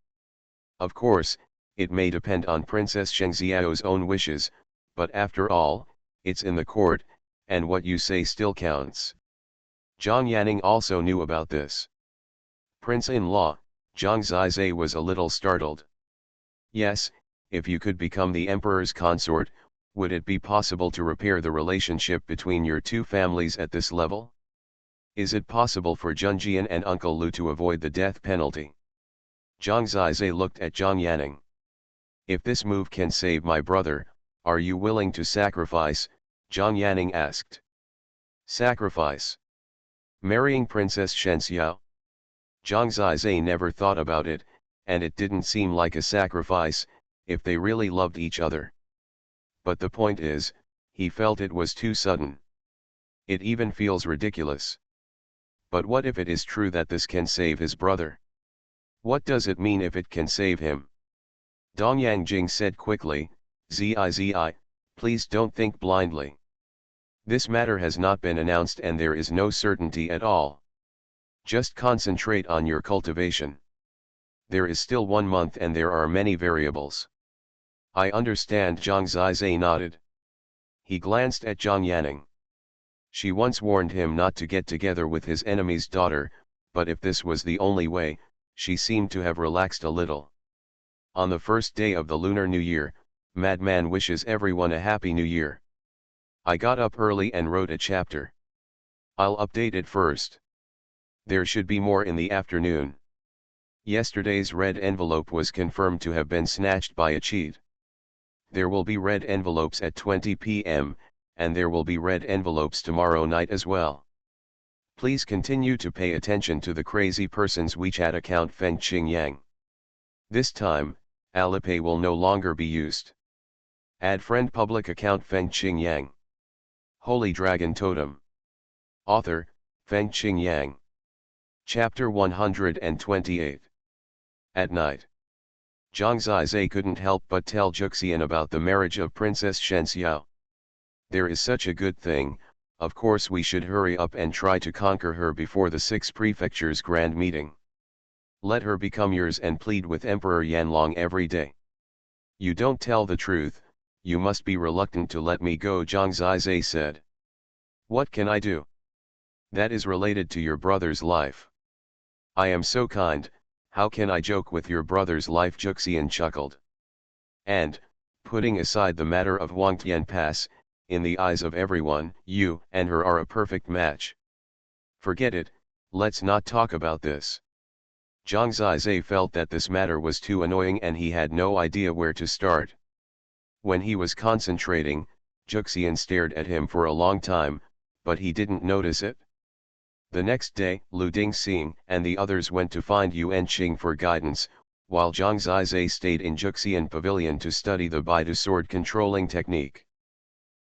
Of course, it may depend on Princess Shenxiao's own wishes, but after all, it's in the court, and what you say still counts." Zhang Yanning also knew about this. "Prince-in-law," Zhang Zizai was a little startled. "Yes, if you could become the emperor's consort, would it be possible to repair the relationship between your two families at this level? Is it possible for Junjian and Uncle Lu to avoid the death penalty?" Zhang Zizai looked at Zhang Yanning. "If this move can save my brother, are you willing to sacrifice?" Zhang Yanning asked. "Sacrifice? Marrying Princess Shenxiao?" Zhang Zizai never thought about it, and it didn't seem like a sacrifice, if they really loved each other. But the point is, he felt it was too sudden. It even feels ridiculous. But what if it is true that this can save his brother? What does it mean if it can save him? Dong Yangjing said quickly, "Zizi, please don't think blindly. This matter has not been announced and there is no certainty at all. Just concentrate on your cultivation. There is still 1 month and there are many variables." "I understand." Zhang Zizai nodded. He glanced at Zhang Yanning. She once warned him not to get together with his enemy's daughter, but if this was the only way, she seemed to have relaxed a little. On the first day of the Lunar New Year, Madman wishes everyone a Happy New Year. I got up early and wrote a chapter. I'll update it first. There should be more in the afternoon. Yesterday's red envelope was confirmed to have been snatched by a cheat. There will be red envelopes at 20 p.m., and there will be red envelopes tomorrow night as well. Please continue to pay attention to the crazy person's WeChat account Feng Qingyang. This time, Alipay will no longer be used. Add friend public account Feng Qingyang. Holy Dragon Totem. Author, Feng Qingyang. Chapter 128. At night. Zhang Zizai couldn't help but tell Juxian about the marriage of Princess Shenxiao. "There is such a good thing, of course we should hurry up and try to conquer her before the 6 prefectures grand meeting. Let her become yours and plead with Emperor Yanlong every day." "You don't tell the truth, you must be reluctant to let me go," Zhang Zizai said. "What can I do? That is related to your brother's life." "I am so kind, how can I joke with your brother's life?" Juxian chuckled. "And, putting aside the matter of Huangtian Pass, in the eyes of everyone, you and her are a perfect match. Forget it, let's not talk about this." Zhang Zizai felt that this matter was too annoying and he had no idea where to start. When he was concentrating, Juxian stared at him for a long time, but he didn't notice it. The next day, Lu Dingxing and the others went to find Yuan Qing for guidance, while Zhang Zizai stayed in Juxian Pavilion to study the Baidu sword controlling technique.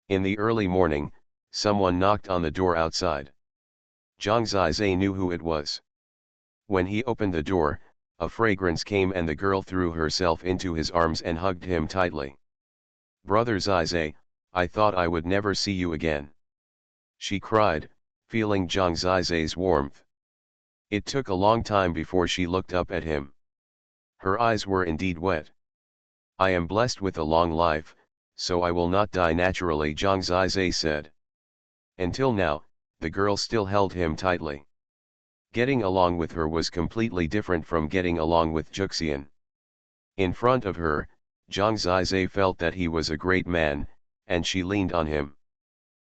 In the early morning, someone knocked on the door outside. Zhang Zizai knew who it was. When he opened the door, a fragrance came and the girl threw herself into his arms and hugged him tightly. "Brother Zizai, I thought I would never see you again," she cried, feeling Zhang Zizai's warmth. It took a long time before she looked up at him. Her eyes were indeed wet. "I am blessed with a long life, so I will not die naturally," Zhang Zizai said. Until now, the girl still held him tightly. Getting along with her was completely different from getting along with Juxian. In front of her, Zhang Zizai felt that he was a great man, and she leaned on him.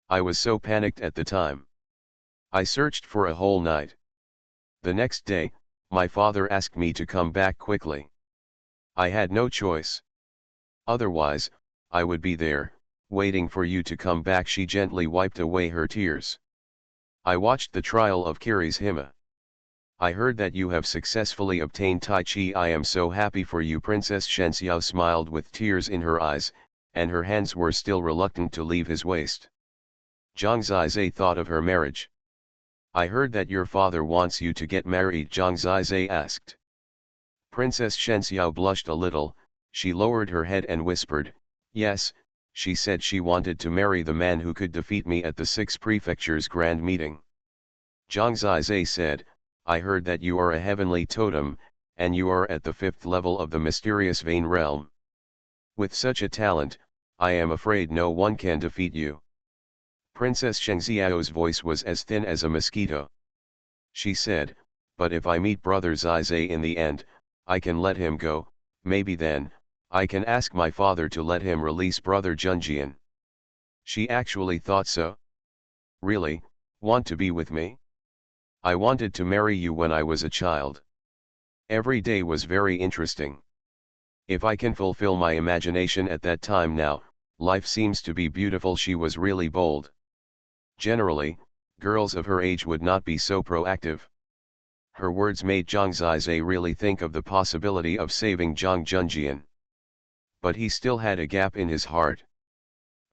"I was so panicked at the time. I searched for a whole night. The next day, my father asked me to come back quickly. I had no choice. Otherwise, I would be there, waiting for you to come back." She gently wiped away her tears. "I watched the trial of Kirishima. I heard that you have successfully obtained Tai Chi. I am so happy for you." Princess Shenxiao smiled with tears in her eyes, and her hands were still reluctant to leave his waist. Zhang Zizai thought of her marriage. "I heard that your father wants you to get married?" Zhang Zizai asked. Princess Shenxiao blushed a little. She lowered her head and whispered, "Yes." She said she wanted to marry the man who could defeat me at the 6 prefectures grand meeting. Zhang Zizai said, "I heard that you are a heavenly totem, and you are at the 5th level of the mysterious vein realm. With such a talent, I am afraid no one can defeat you." Princess Shengxiao's voice was as thin as a mosquito. She said, "But if I meet Brother Zizai in the end, I can let him go. Maybe then, I can ask my father to let him release Brother Junjian." She actually thought so. "Really, want to be with me? I wanted to marry you when I was a child. Every day was very interesting. If I can fulfill my imagination at that time now, life seems to be beautiful." She was really bold. Generally, girls of her age would not be so proactive. Her words made Zhang Zizai really think of the possibility of saving Zhang Junjian. But he still had a gap in his heart.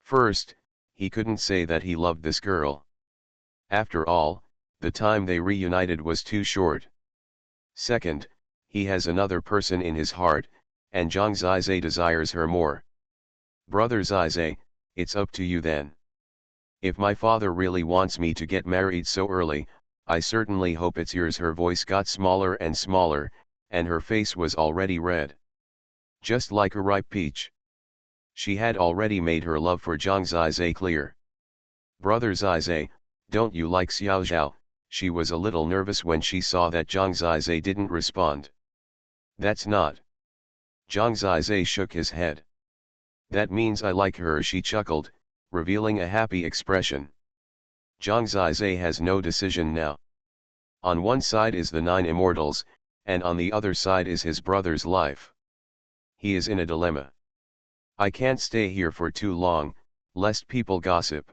First, he couldn't say that he loved this girl. After all, the time they reunited was too short. Second, he has another person in his heart, and Zhang Zizai desires her more. "Brother Zizai, it's up to you then. If my father really wants me to get married so early, I certainly hope it's yours." Her voice got smaller and smaller, and her face was already red. Just like a ripe peach. She had already made her love for Zhang Zizai clear. "Brother Zizai, don't you like Xiao Zhao?" She was a little nervous when she saw that Zhang Zizai didn't respond. "That's not." Zhang Zizai shook his head. "That means I like her." She chuckled, revealing a happy expression. Zhang Zizai has no decision now. On one side is the 9 Immortals, and on the other side is his brother's life. He is in a dilemma. "I can't stay here for too long, lest people gossip.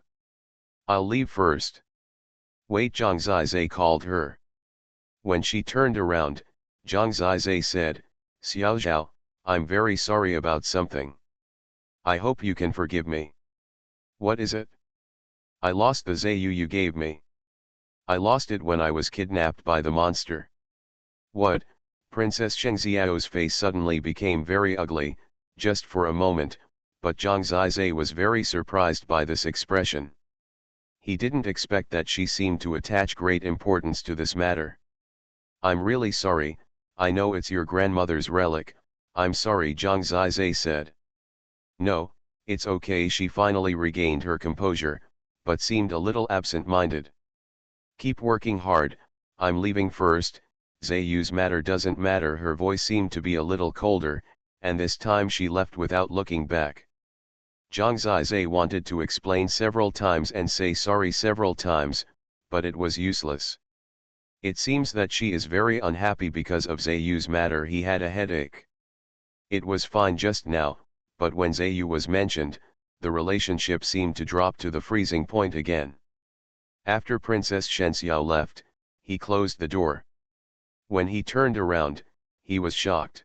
I'll leave first." "Wait," Zhang Zizai called her. When she turned around, Zhang Zizai said, "Xiao Zhao, I'm very sorry about something. I hope you can forgive me." "What is it?" "I lost the Zayu you gave me. I lost it when I was kidnapped by the monster." "What?" Princess Shengxiao's face suddenly became very ugly, just for a moment, but Zhang Zizai was very surprised by this expression. He didn't expect that she seemed to attach great importance to this matter. "I'm really sorry, I know it's your grandmother's relic, I'm sorry," Zhang Zizai said. "No, it's okay." She finally regained her composure, but seemed a little absent-minded. "Keep working hard, I'm leaving first. Zayu's matter doesn't matter." Her voice seemed to be a little colder, and this time she left without looking back. Zhang Zizai wanted to explain several times and say sorry several times, but it was useless. It seems that she is very unhappy because of Zayu's matter. He had a headache. It was fine just now, but when Zayu was mentioned, the relationship seemed to drop to the freezing point again. After Princess Shenxiao left, he closed the door. When he turned around, he was shocked.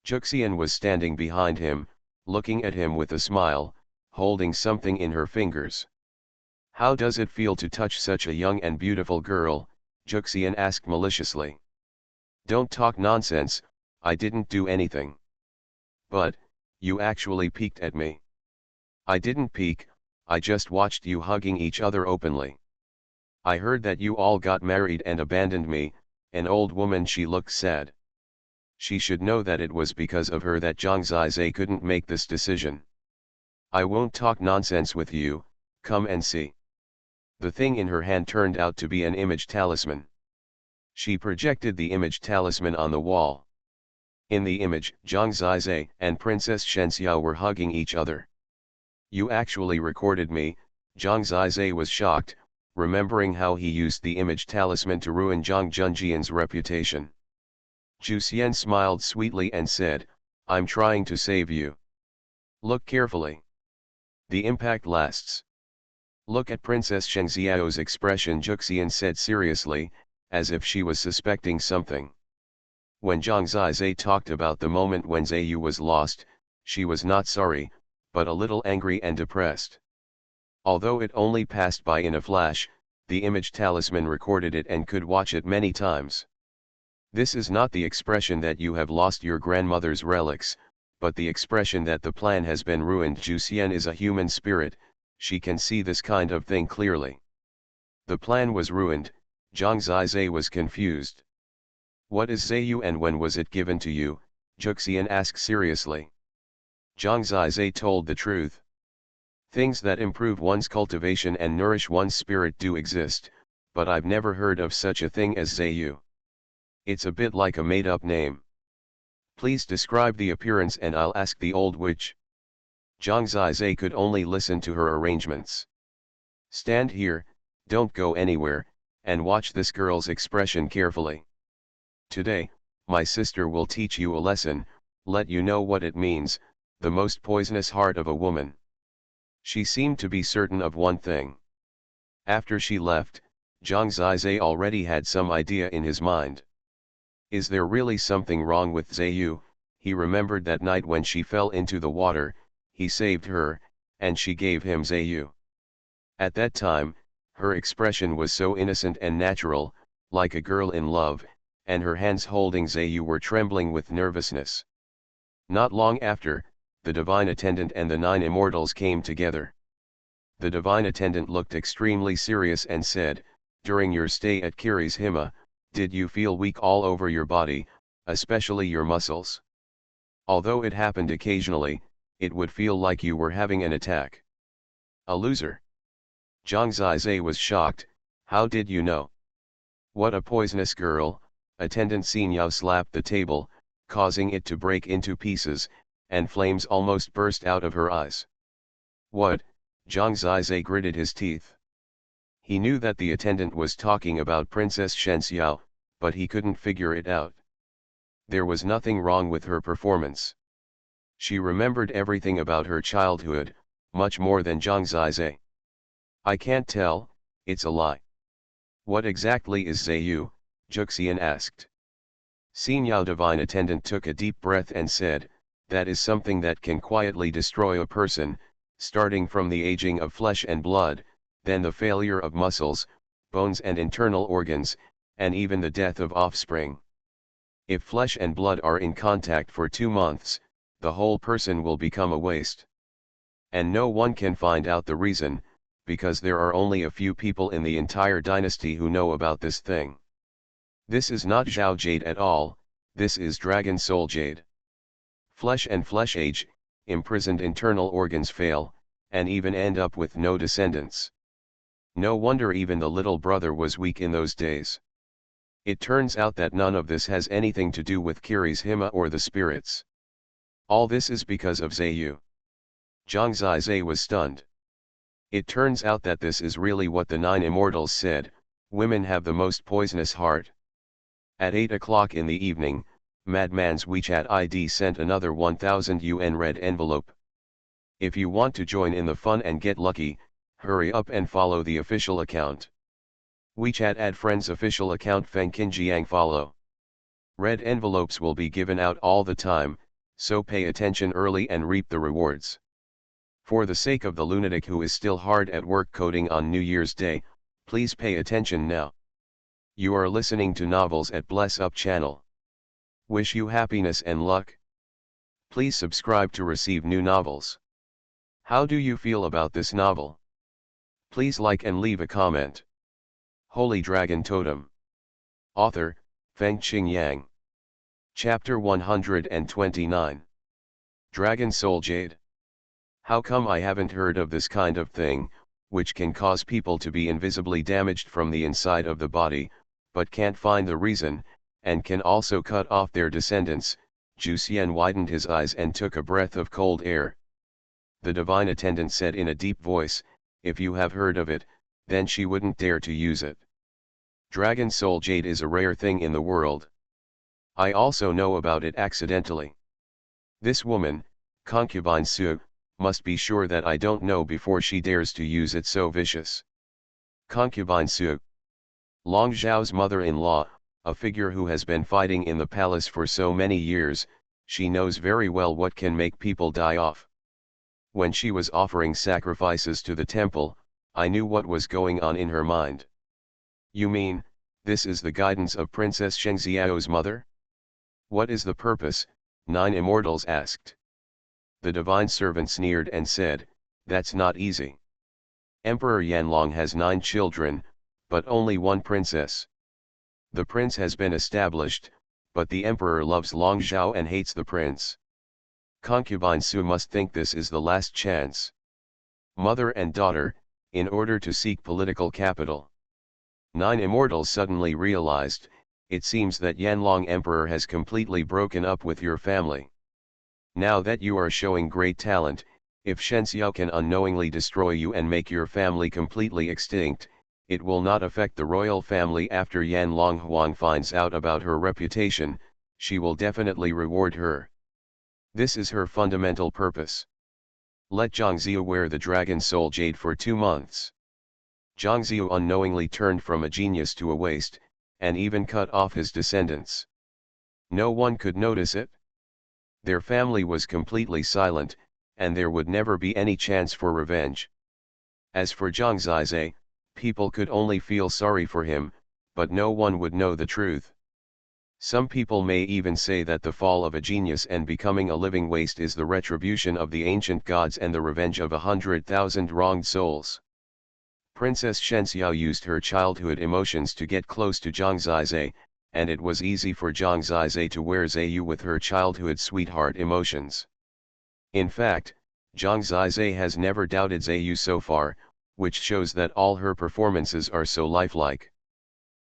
Juxian was standing behind him, looking at him with a smile, holding something in her fingers. "How does it feel to touch such a young and beautiful girl?" Juxian asked maliciously. "Don't talk nonsense, I didn't do anything." "But, you actually peeked at me." "I didn't peek, I just watched you hugging each other openly. I heard that you all got married and abandoned me." An old woman, she looked sad. She should know that it was because of her that Zhang Zizai couldn't make this decision. "I won't talk nonsense with you, come and see." The thing in her hand turned out to be an image talisman. She projected the image talisman on the wall. In the image, Zhang Zizai and Princess Shenxiao were hugging each other. "You actually recorded me," Zhang Zizai was shocked, remembering how he used the image talisman to ruin Zhang Junjian's reputation. Zhu Xian smiled sweetly and said, "I'm trying to save you. Look carefully. The impact lasts." "Look at Princess Shengxiao's expression," Juxian said seriously, as if she was suspecting something. When Zhang Zizai talked about the moment when Zaiyu was lost, she was not sorry, but a little angry and depressed. Although it only passed by in a flash, the image talisman recorded it and could watch it many times. "This is not the expression that you have lost your grandmother's relics, but the expression that the plan has been ruined." Zhu Xian is a human spirit, she can see this kind of thing clearly. The plan was ruined, Zhang Zizai was confused. "What is Zaiyu and when was it given to you?" Juxian asked seriously. Zhang Zizai told the truth. "Things that improve one's cultivation and nourish one's spirit do exist, but I've never heard of such a thing as Zaiyu. It's a bit like a made-up name. Please describe the appearance and I'll ask the old witch." Zhang Zizai could only listen to her arrangements. "Stand here, don't go anywhere, and watch this girl's expression carefully. Today, my sister will teach you a lesson, let you know what it means, the most poisonous heart of a woman." She seemed to be certain of one thing. After she left, Zhang Zizai already had some idea in his mind. Is there really something wrong with Zaiyu? He remembered that night when she fell into the water, he saved her, and she gave him Zaiyu. At that time, her expression was so innocent and natural, like a girl in love, and her hands holding Zaiyu were trembling with nervousness. Not long after, the divine attendant and the 9 immortals came together. The divine attendant looked extremely serious and said, "During your stay at Kiri's Hima, did you feel weak all over your body, especially your muscles? Although it happened occasionally, it would feel like you were having an attack." "A loser." Zhang Zizai was shocked, "How did you know?" "What a poisonous girl." Attendant Xinyao slapped the table, causing it to break into pieces, and flames almost burst out of her eyes. "What?" Zhang Zizai gritted his teeth. He knew that the attendant was talking about Princess Shenxiao, but he couldn't figure it out. There was nothing wrong with her performance. She remembered everything about her childhood, much more than Zhang Zizai. "I can't tell, it's a lie." "What exactly is Zaiyu?" Juxian asked. Xinyao divine attendant took a deep breath and said, "That is something that can quietly destroy a person, starting from the aging of flesh and blood, then the failure of muscles, bones and internal organs, and even the death of offspring. If flesh and blood are in contact for 2 months, the whole person will become a waste. And no one can find out the reason, because there are only a few people in the entire dynasty who know about this thing. This is not Zhao Jade at all, this is Dragon Soul Jade. Flesh and flesh age, imprisoned internal organs fail, and even end up with no descendants. No wonder even the little brother was weak in those days. It turns out that none of this has anything to do with Kiri's Hima or the spirits. All this is because of Zaiyu." Zhang Zizai was stunned. It turns out that this is really what the 9 immortals said, women have the most poisonous heart. At 8 o'clock in the evening, Madman's WeChat ID sent another 1000 yuan red envelope. If you want to join in the fun and get lucky, hurry up and follow the official account. WeChat add friends official account Feng Qinjiang follow. Red envelopes will be given out all the time, So pay attention early and reap the rewards. For the sake of the lunatic who is still hard at work coding on New Year's Day, please pay attention now. You are listening to Novels at Bless Up channel. Wish you happiness and luck. Please subscribe to receive new novels. How do you feel about this novel? Please like and leave a comment. Holy Dragon Totem. Author, Fengqing Yang. Chapter 129. Dragon Soul Jade. How come I haven't heard of this kind of thing, which can cause people to be invisibly damaged from the inside of the body, but can't find the reason, and can also cut off their descendants? Xuanhuan widened his eyes and took a breath of cold air. The divine attendant said in a deep voice, if you have heard of it, then she wouldn't dare to use it. Dragon Soul Jade is a rare thing in the world. I also know about it accidentally. This woman, concubine Su, must be sure that I don't know before she dares to use it so vicious. Concubine Su. Long Zhao's mother-in-law, a figure who has been fighting in the palace for so many years, she knows very well what can make people die off. When she was offering sacrifices to the temple, I knew what was going on in her mind. You mean, this is the guidance of Princess Shengxiao's mother? What is the purpose? 9 Immortals asked. The divine servant sneered and said, that's not easy. Emperor Yanlong has 9 children, but only 1 princess. The prince has been established, but the emperor loves Long Zhao and hates the prince. Concubine Su must think this is the last chance. Mother and daughter, in order to seek political capital. 9 Immortals suddenly realized, it seems that Yanlong Emperor has completely broken up with your family. Now that you are showing great talent, if Shenzhou can unknowingly destroy you and make your family completely extinct, it will not affect the royal family. After Yanlong Huang finds out about her reputation, she will definitely reward her. This is her fundamental purpose. Let Zhangziu wear the Dragon Soul Jade for 2 months. Zhangziu unknowingly turned from a genius to a waste, and even cut off his descendants. No one could notice it. Their family was completely silent, and there would never be any chance for revenge. As for Zhang Zizai, people could only feel sorry for him, but no one would know the truth. Some people may even say that the fall of a genius and becoming a living waste is the retribution of the ancient gods and the revenge of 100,000 wronged souls. Princess Shenzhou used her childhood emotions to get close to Zhang Zizai, and it was easy for Zhang Zizai to wear Zhiyu with her childhood sweetheart emotions. In fact, Zhang Zizai has never doubted Zhiyu so far, which shows that all her performances are so lifelike.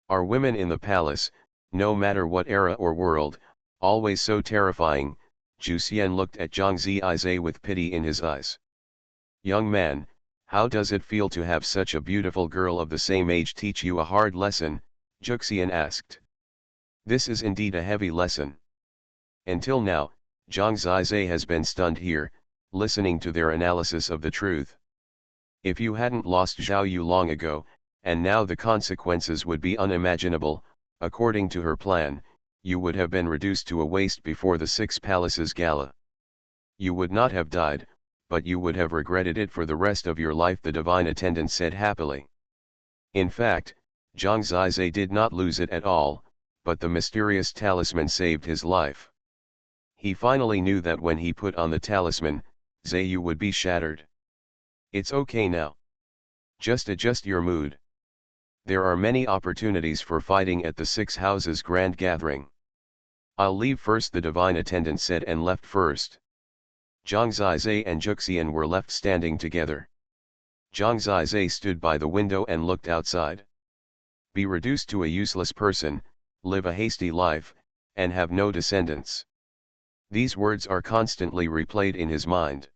Are women in the palace, no matter what era or world, always so terrifying? Zhu Xian looked at Zhang Zizai with pity in his eyes. Young man, how does it feel to have such a beautiful girl of the same age teach you a hard lesson? Zhu Xian asked. This is indeed a heavy lesson. Until now, Zhang Zizai has been stunned here, listening to their analysis of the truth. If you hadn't lost Zhao Yu long ago, and now the consequences would be unimaginable, according to her plan, you would have been reduced to a waste before the 6 Palaces Gala. You would not have died, but you would have regretted it for the rest of your life, the divine attendant said happily. In fact, Zhang Zizai did not lose it at all, but the mysterious talisman saved his life. He finally knew that when he put on the talisman, Zhiyu would be shattered. It's okay now. Just adjust your mood. There are many opportunities for fighting at the 6 Houses Grand Gathering. I'll leave first, the divine attendant said, and left first. Zhang Zizai and Zhu Xian were left standing together. Zhang Zizai stood by the window and looked outside. Be reduced to a useless person, live a hasty life, and have no descendants. These words are constantly replayed in his mind.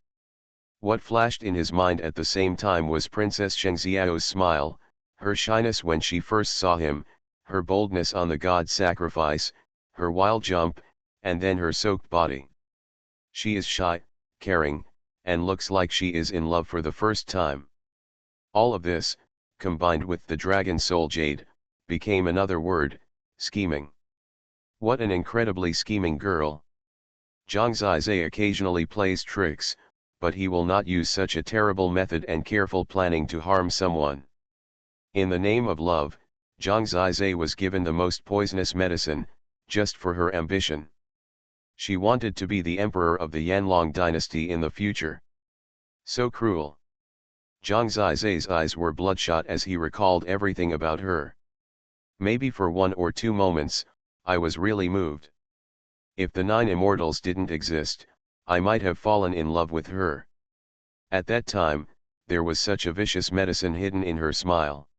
What flashed in his mind at the same time was Princess Shengxiao's smile, her shyness when she first saw him, her boldness on the god sacrifice, her wild jump, and then her soaked body. She is shy, caring, and looks like she is in love for the first time. All of this, combined with the Dragon Soul Jade, became another word: scheming. What an incredibly scheming girl. Zhang Zizai occasionally plays tricks, but he will not use such a terrible method and careful planning to harm someone. In the name of love, Zhang Zizai was given the most poisonous medicine, just for her ambition. She wanted to be the emperor of the Yanlong dynasty in the future. So cruel. Zhang Zizai's eyes were bloodshot as he recalled everything about her. Maybe for 1 or 2 moments, I was really moved. If the 9 immortals didn't exist, I might have fallen in love with her. At that time, there was such a vicious medicine hidden in her smile.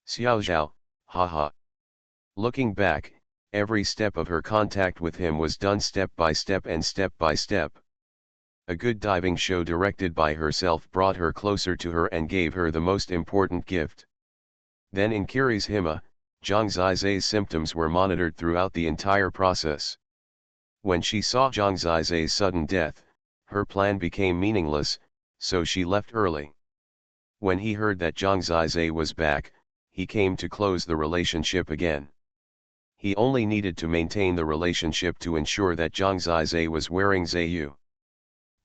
Xiao Zhao, haha. Looking back, every step of her contact with him was done step by step and step by step. A good diving show directed by herself brought her closer to her and gave her the most important gift. Then in Kiri's Hima, Zhang Zizai's symptoms were monitored throughout the entire process. When she saw Zhang Zizai's sudden death, her plan became meaningless, so she left early. When he heard that Zhang Zizai was back, he came to close the relationship again. He only needed to maintain the relationship to ensure that Zhang Zizai was wearing Zayu.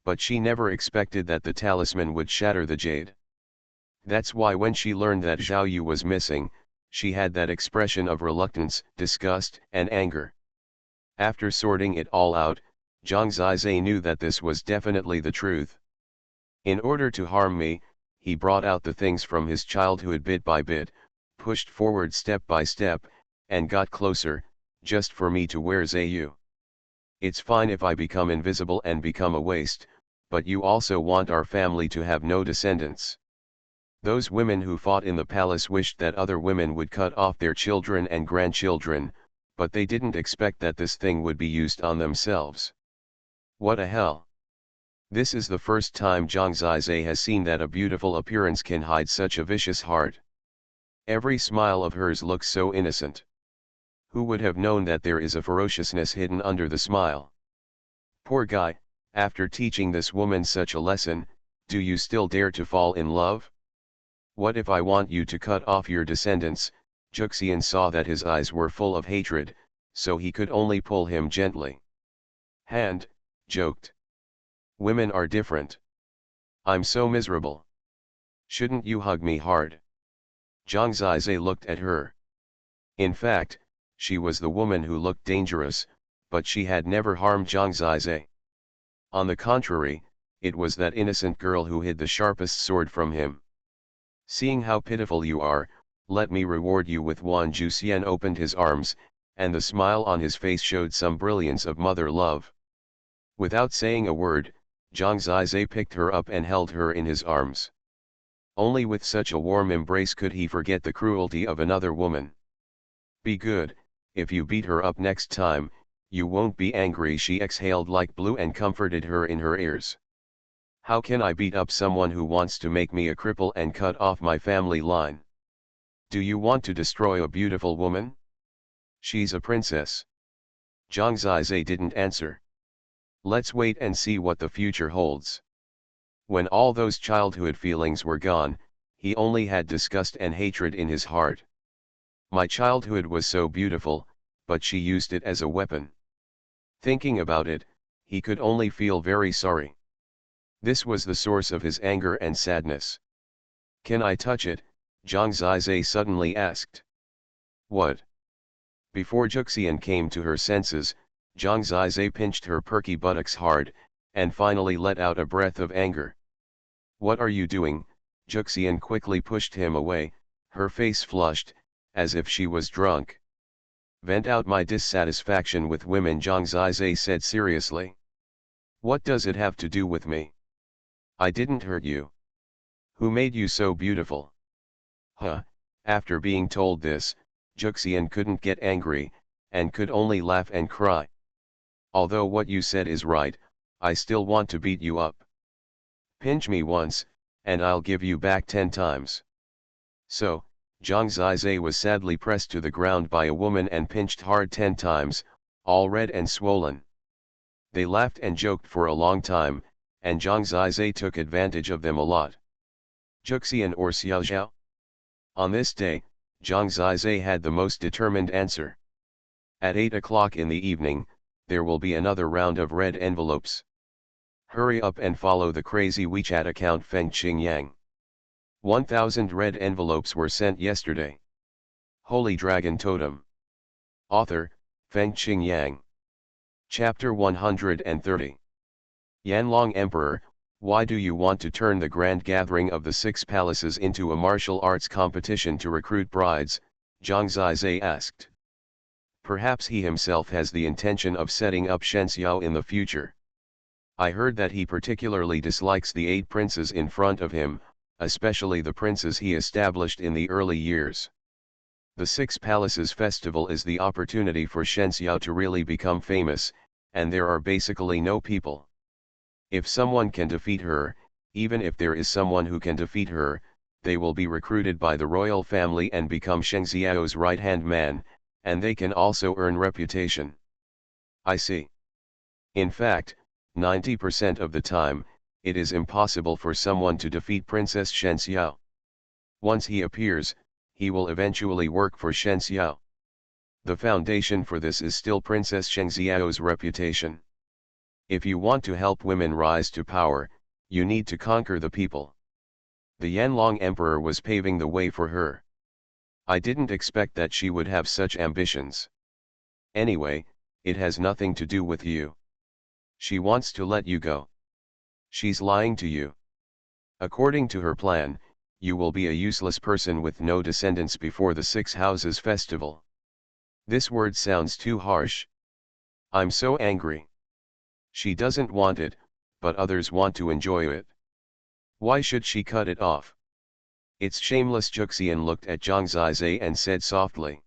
But she never expected that the talisman would shatter the jade. That's why when she learned that Zhao Yu was missing, she had that expression of reluctance, disgust, and anger. After sorting it all out, Zhang Zizai knew that this was definitely the truth. In order to harm me, he brought out the things from his childhood bit by bit, pushed forward step by step, and got closer, just for me to wear Zayu. It's fine if I become invisible and become a waste, but you also want our family to have no descendants. Those women who fought in the palace wished that other women would cut off their children and grandchildren, but they didn't expect that this thing would be used on themselves. What a hell! This is the first time Zhang Zizai has seen that a beautiful appearance can hide such a vicious heart. Every smile of hers looks so innocent. Who would have known that there is a ferociousness hidden under the smile? Poor guy, after teaching this woman such a lesson, do you still dare to fall in love? What if I want you to cut off your descendants? Juxian saw that his eyes were full of hatred, so he could only pull him gently. Hand, joked. Women are different. I'm so miserable. Shouldn't you hug me hard? Zhang Zizai looked at her. In fact, she was the woman who looked dangerous, but she had never harmed Zhang Zizai. On the contrary, it was that innocent girl who hid the sharpest sword from him. Seeing how pitiful you are, let me reward you with one. Juxian opened his arms, and the smile on his face showed some brilliance of mother love. Without saying a word, Zhang Zizai picked her up and held her in his arms. Only with such a warm embrace could he forget the cruelty of another woman. Be good, if you beat her up next time, you won't be angry. She exhaled like blue and comforted her in her ears. How can I beat up someone who wants to make me a cripple and cut off my family line? Do you want to destroy a beautiful woman? She's a princess. Zhang Zizai didn't answer. Let's wait and see what the future holds. When all those childhood feelings were gone, he only had disgust and hatred in his heart. My childhood was so beautiful, but she used it as a weapon. Thinking about it, he could only feel very sorry. This was the source of his anger and sadness. Can I touch it? Zhang Zizai suddenly asked. What? Before Juxian came to her senses, Zhang Zizai pinched her perky buttocks hard, and finally let out a breath of anger. What are you doing? Juxian quickly pushed him away, her face flushed, as if she was drunk. Vent out my dissatisfaction with women, Zhang Zizai said seriously. What does it have to do with me? I didn't hurt you. Who made you so beautiful? Huh, after being told this, Juxian couldn't get angry, and could only laugh and cry. Although what you said is right, I still want to beat you up. Pinch me once, and I'll give you back 10 times. So, Zhang Zizai was sadly pressed to the ground by a woman and pinched hard 10 times, all red and swollen. They laughed and joked for a long time, and Zhang Zizai took advantage of them a lot. Juxian or Xiaozhao? On this day, Zhang Zizai had the most determined answer. At 8 o'clock in the evening, there will be another round of red envelopes. Hurry up and follow the crazy WeChat account Feng Qingyang. 1,000 red envelopes were sent yesterday. Holy Dragon Totem. Author, Feng Qingyang. Chapter 130. Yanlong Emperor, why do you want to turn the grand gathering of the 6 palaces into a martial arts competition to recruit brides? Zhang Zizai asked. Perhaps he himself has the intention of setting up Shen Xiao in the future. I heard that he particularly dislikes the 8 princes in front of him, especially the princes he established in the early years. The 6 Palaces Festival is the opportunity for Shen Xiao to really become famous, and there are basically no people. If someone can defeat her, even if there is someone who can defeat her, they will be recruited by the royal family and become Shen Xiao's right-hand man, and they can also earn reputation. I see. In fact, 90% of the time, it is impossible for someone to defeat Princess Shen Xiao. Once he appears, he will eventually work for Shen Xiao. The foundation for this is still Princess Shen Xiao's reputation. If you want to help women rise to power, you need to conquer the people. The Yanlong Emperor was paving the way for her. I didn't expect that she would have such ambitions. Anyway, it has nothing to do with you. She wants to let you go. She's lying to you. According to her plan, you will be a useless person with no descendants before the 6 Houses Festival. This word sounds too harsh. I'm so angry. She doesn't want it, but others want to enjoy it. Why should she cut it off? It's shameless. Juxian looked at Zhang Zizai and said softly.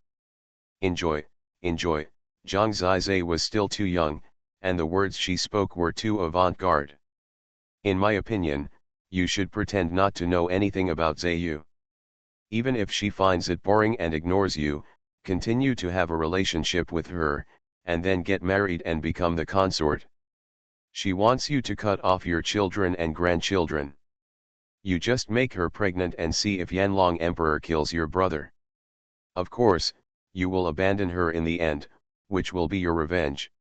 Enjoy, enjoy. Zhang Zizai was still too young, and the words she spoke were too avant-garde. In my opinion, you should pretend not to know anything about Zaiyu. Even if she finds it boring and ignores you, continue to have a relationship with her, and then get married and become the consort. She wants you to cut off your children and grandchildren. You just make her pregnant and see if Yanlong Emperor kills your brother. Of course, you will abandon her in the end, which will be your revenge.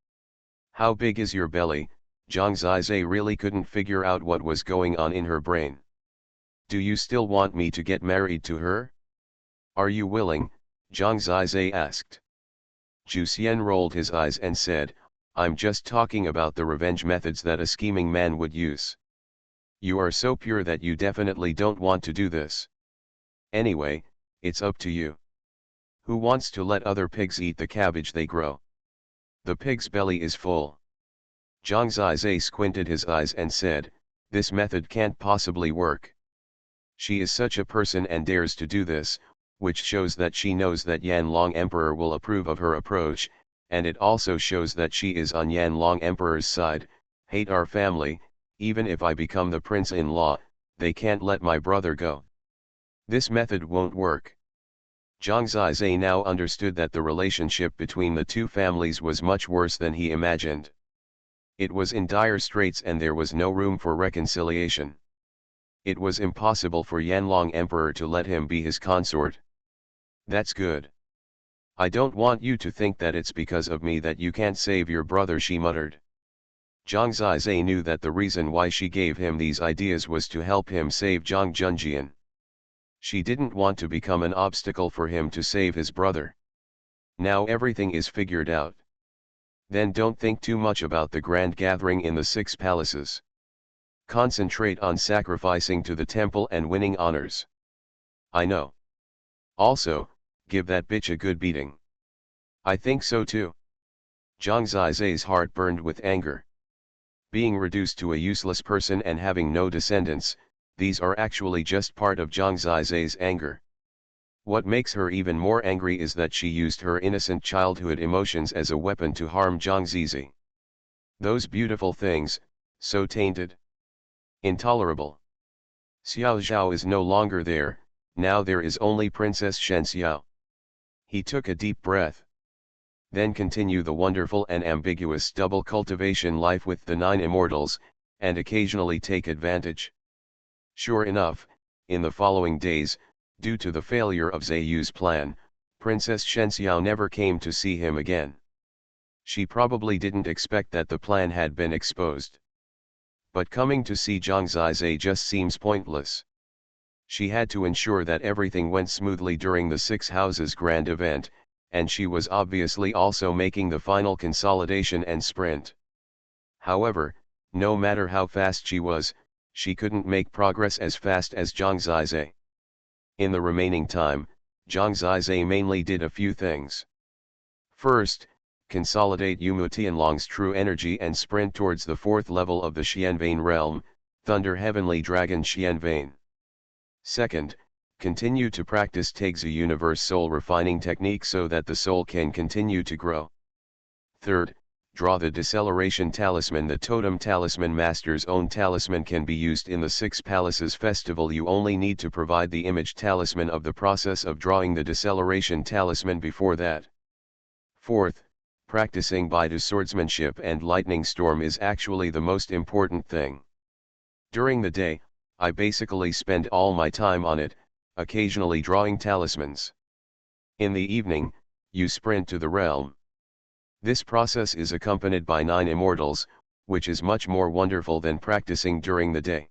How big is your belly? Zhang Zizai really couldn't figure out what was going on in her brain. Do you still want me to get married to her? Are you willing? Zhang Zizai asked. Zhu Xian rolled his eyes and said, I'm just talking about the revenge methods that a scheming man would use. You are so pure that you definitely don't want to do this. Anyway, it's up to you. Who wants to let other pigs eat the cabbage they grow? The pig's belly is full. Zhang Zizai squinted his eyes and said, this method can't possibly work. She is such a person and dares to do this, which shows that she knows that Yanlong Emperor will approve of her approach, and it also shows that she is on Yanlong Emperor's side. Hate our family, even if I become the prince-in-law, they can't let my brother go. This method won't work. Zhang Zizai now understood that the relationship between the 2 families was much worse than he imagined. It was in dire straits and there was no room for reconciliation. It was impossible for Yanlong Emperor to let him be his consort. That's good. I don't want you to think that it's because of me that you can't save your brother, she muttered. Zhang Zizai knew that the reason why she gave him these ideas was to help him save Zhang Junjian. She didn't want to become an obstacle for him to save his brother. Now everything is figured out. Then don't think too much about the grand gathering in the 6 palaces. Concentrate on sacrificing to the temple and winning honors. I know. Also, give that bitch a good beating. I think so too. Zhang Zizai's heart burned with anger. Being reduced to a useless person and having no descendants, these are actually just part of Zhang Zizai's anger. What makes her even more angry is that she used her innocent childhood emotions as a weapon to harm Zhang Zizi. Those beautiful things, so tainted. Intolerable. Xiao Zhao is no longer there, now there is only Princess Shen Xiao. He took a deep breath. Then continue the wonderful and ambiguous double cultivation life with the 9 immortals, and occasionally take advantage. Sure enough, in the following days, due to the failure of Zaiyu's plan, Princess Shen Xiao never came to see him again. She probably didn't expect that the plan had been exposed. But coming to see Zhang Zizai just seems pointless. She had to ensure that everything went smoothly during the Six Houses Grand event, and she was obviously also making the final consolidation and sprint. However, no matter how fast she couldn't make progress as fast as Zhang Zizai. In the remaining time, Zhang Zizai mainly did a few things. First, consolidate Yu Tianlong's true energy and sprint towards the fourth level of the Xianvein realm, Thunder Heavenly Dragon Xianvein. Second, continue to practice Taigzi Universe Soul Refining Technique so that the soul can continue to grow. Third, draw the Deceleration Talisman. The Totem Talisman Master's own talisman can be used in the Six Palaces Festival. You only need to provide the image talisman of the process of drawing the Deceleration Talisman before that. Fourth, practicing Baidu swordsmanship and lightning storm is actually the most important thing. During the day, I basically spend all my time on it, occasionally drawing talismans. In the evening, you sprint to the realm. This process is accompanied by 9 immortals, which is much more wonderful than practicing during the day.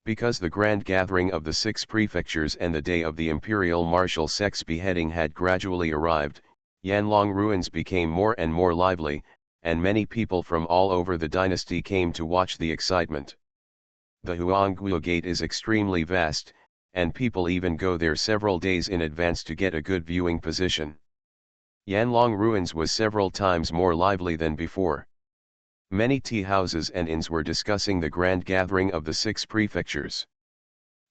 Because the grand gathering of the 6 prefectures and the day of the imperial martial sect's beheading had gradually arrived, Yanlong ruins became more and more lively, and many people from all over the dynasty came to watch the excitement. The Huangguo Gate is extremely vast, and people even go there several days in advance to get a good viewing position. Yanlong ruins was several times more lively than before. Many tea houses and inns were discussing the grand gathering of the 6 prefectures.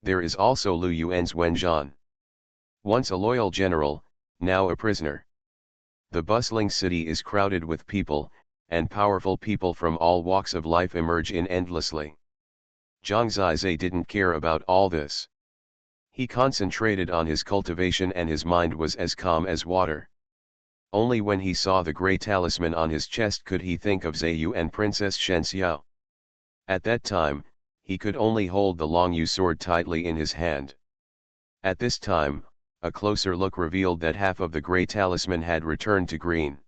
There is also Lu Yuan's Wenzhan. Once a loyal general, now a prisoner. The bustling city is crowded with people, and powerful people from all walks of life emerge in endlessly. Zhang Zizai didn't care about all this. He concentrated on his cultivation and his mind was as calm as water. Only when he saw the grey talisman on his chest could he think of Zheyu and Princess Shenxiao. At that time, he could only hold the long yew sword tightly in his hand. At this time, a closer look revealed that half of the grey talisman had returned to green.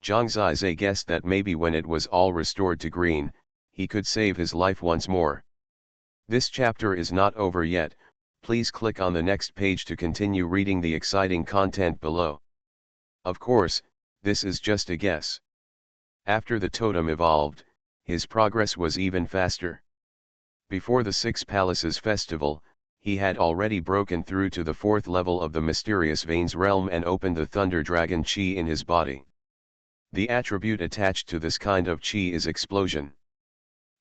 Zhang Zizai guessed that maybe when it was all restored to green, he could save his life once more. This chapter is not over yet, please click on the next page to continue reading the exciting content below. Of course, this is just a guess. After the totem evolved, his progress was even faster. Before the 6 Palaces Festival, he had already broken through to the 4th level of the mysterious veins realm and opened the Thunder Dragon Chi in his body. The attribute attached to this kind of Chi is explosion.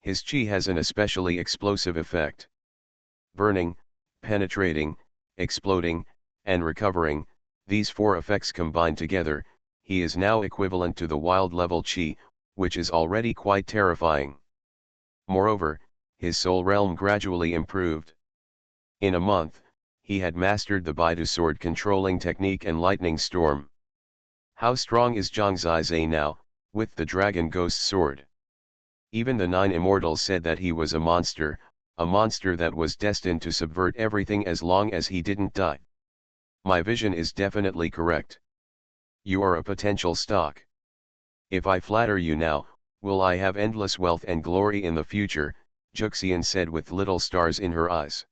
His Chi has an especially explosive effect. Burning, penetrating, exploding, and recovering, these 4 effects combined together, he is now equivalent to the wild level Chi, which is already quite terrifying. Moreover, his soul realm gradually improved. In a month, he had mastered the Baidu sword controlling technique and lightning storm. How strong is Zhang Zizai now, with the dragon ghost sword? Even the 9 immortals said that he was a monster that was destined to subvert everything as long as he didn't die. My vision is definitely correct. You are a potential stock. If I flatter you now, will I have endless wealth and glory in the future, Juxian said with little stars in her eyes.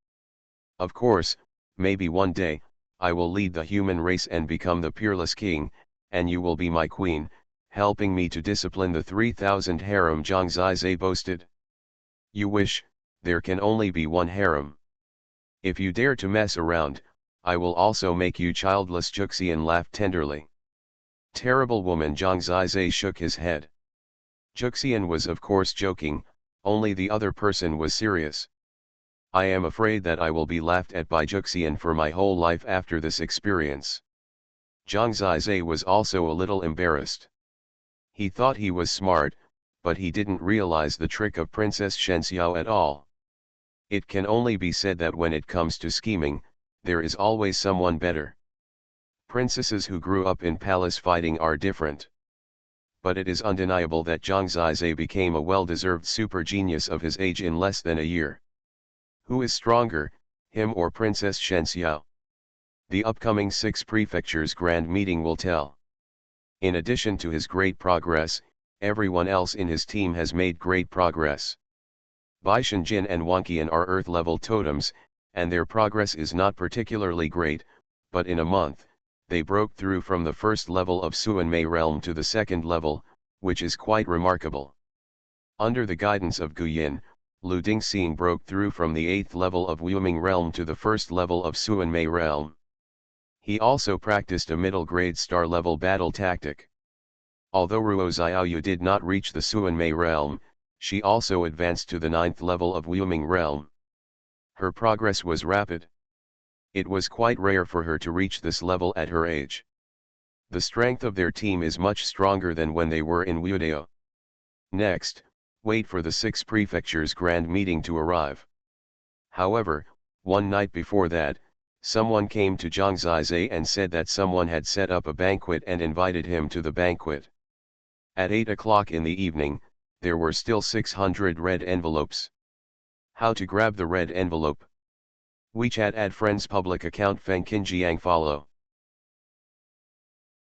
Of course, maybe one day, I will lead the human race and become the peerless king, and you will be my queen, helping me to discipline the 3,000 harem, Zhang Zizai boasted. You wish, there can only be one harem. If you dare to mess around, I will also make you childless, Juxian laughed tenderly. Terrible woman, Zhang Zizai shook his head. Juxian was of course joking, only the other person was serious. I am afraid that I will be laughed at by Juxian for my whole life after this experience. Zhang Zizai was also a little embarrassed. He thought he was smart, but he didn't realize the trick of Princess Shenxiao at all. It can only be said that when it comes to scheming, there is always someone better. Princesses who grew up in palace fighting are different. But it is undeniable that Zhang Zizai became a well-deserved super genius of his age in less than a year. Who is stronger, him or Princess Shenxiao? The upcoming 6 prefectures grand meeting will tell. In addition to his great progress, everyone else in his team has made great progress. Baishan Jin and Wanqian are Earth-level totems, and their progress is not particularly great, but in a month, they broke through from the first level of Xuanmei realm to the second level, which is quite remarkable. Under the guidance of Guyin, Lu Dingxing broke through from the 8th level of Wuming realm to the first level of Xuanmei realm. He also practiced a middle-grade star-level battle tactic. Although Ruo Xiaoyu did not reach the Xuanmei realm, she also advanced to the 9th level of Wuming realm. Her progress was rapid. It was quite rare for her to reach this level at her age. The strength of their team is much stronger than when they were in Wudao. Next, wait for the 6 prefectures grand meeting to arrive. However, one night before that, someone came to Zhang Zizai and said that someone had set up a banquet and invited him to the banquet. At 8 o'clock in the evening, there were still 600 red envelopes. How to grab the red envelope? WeChat add friends public account Feng Qinjiang follow.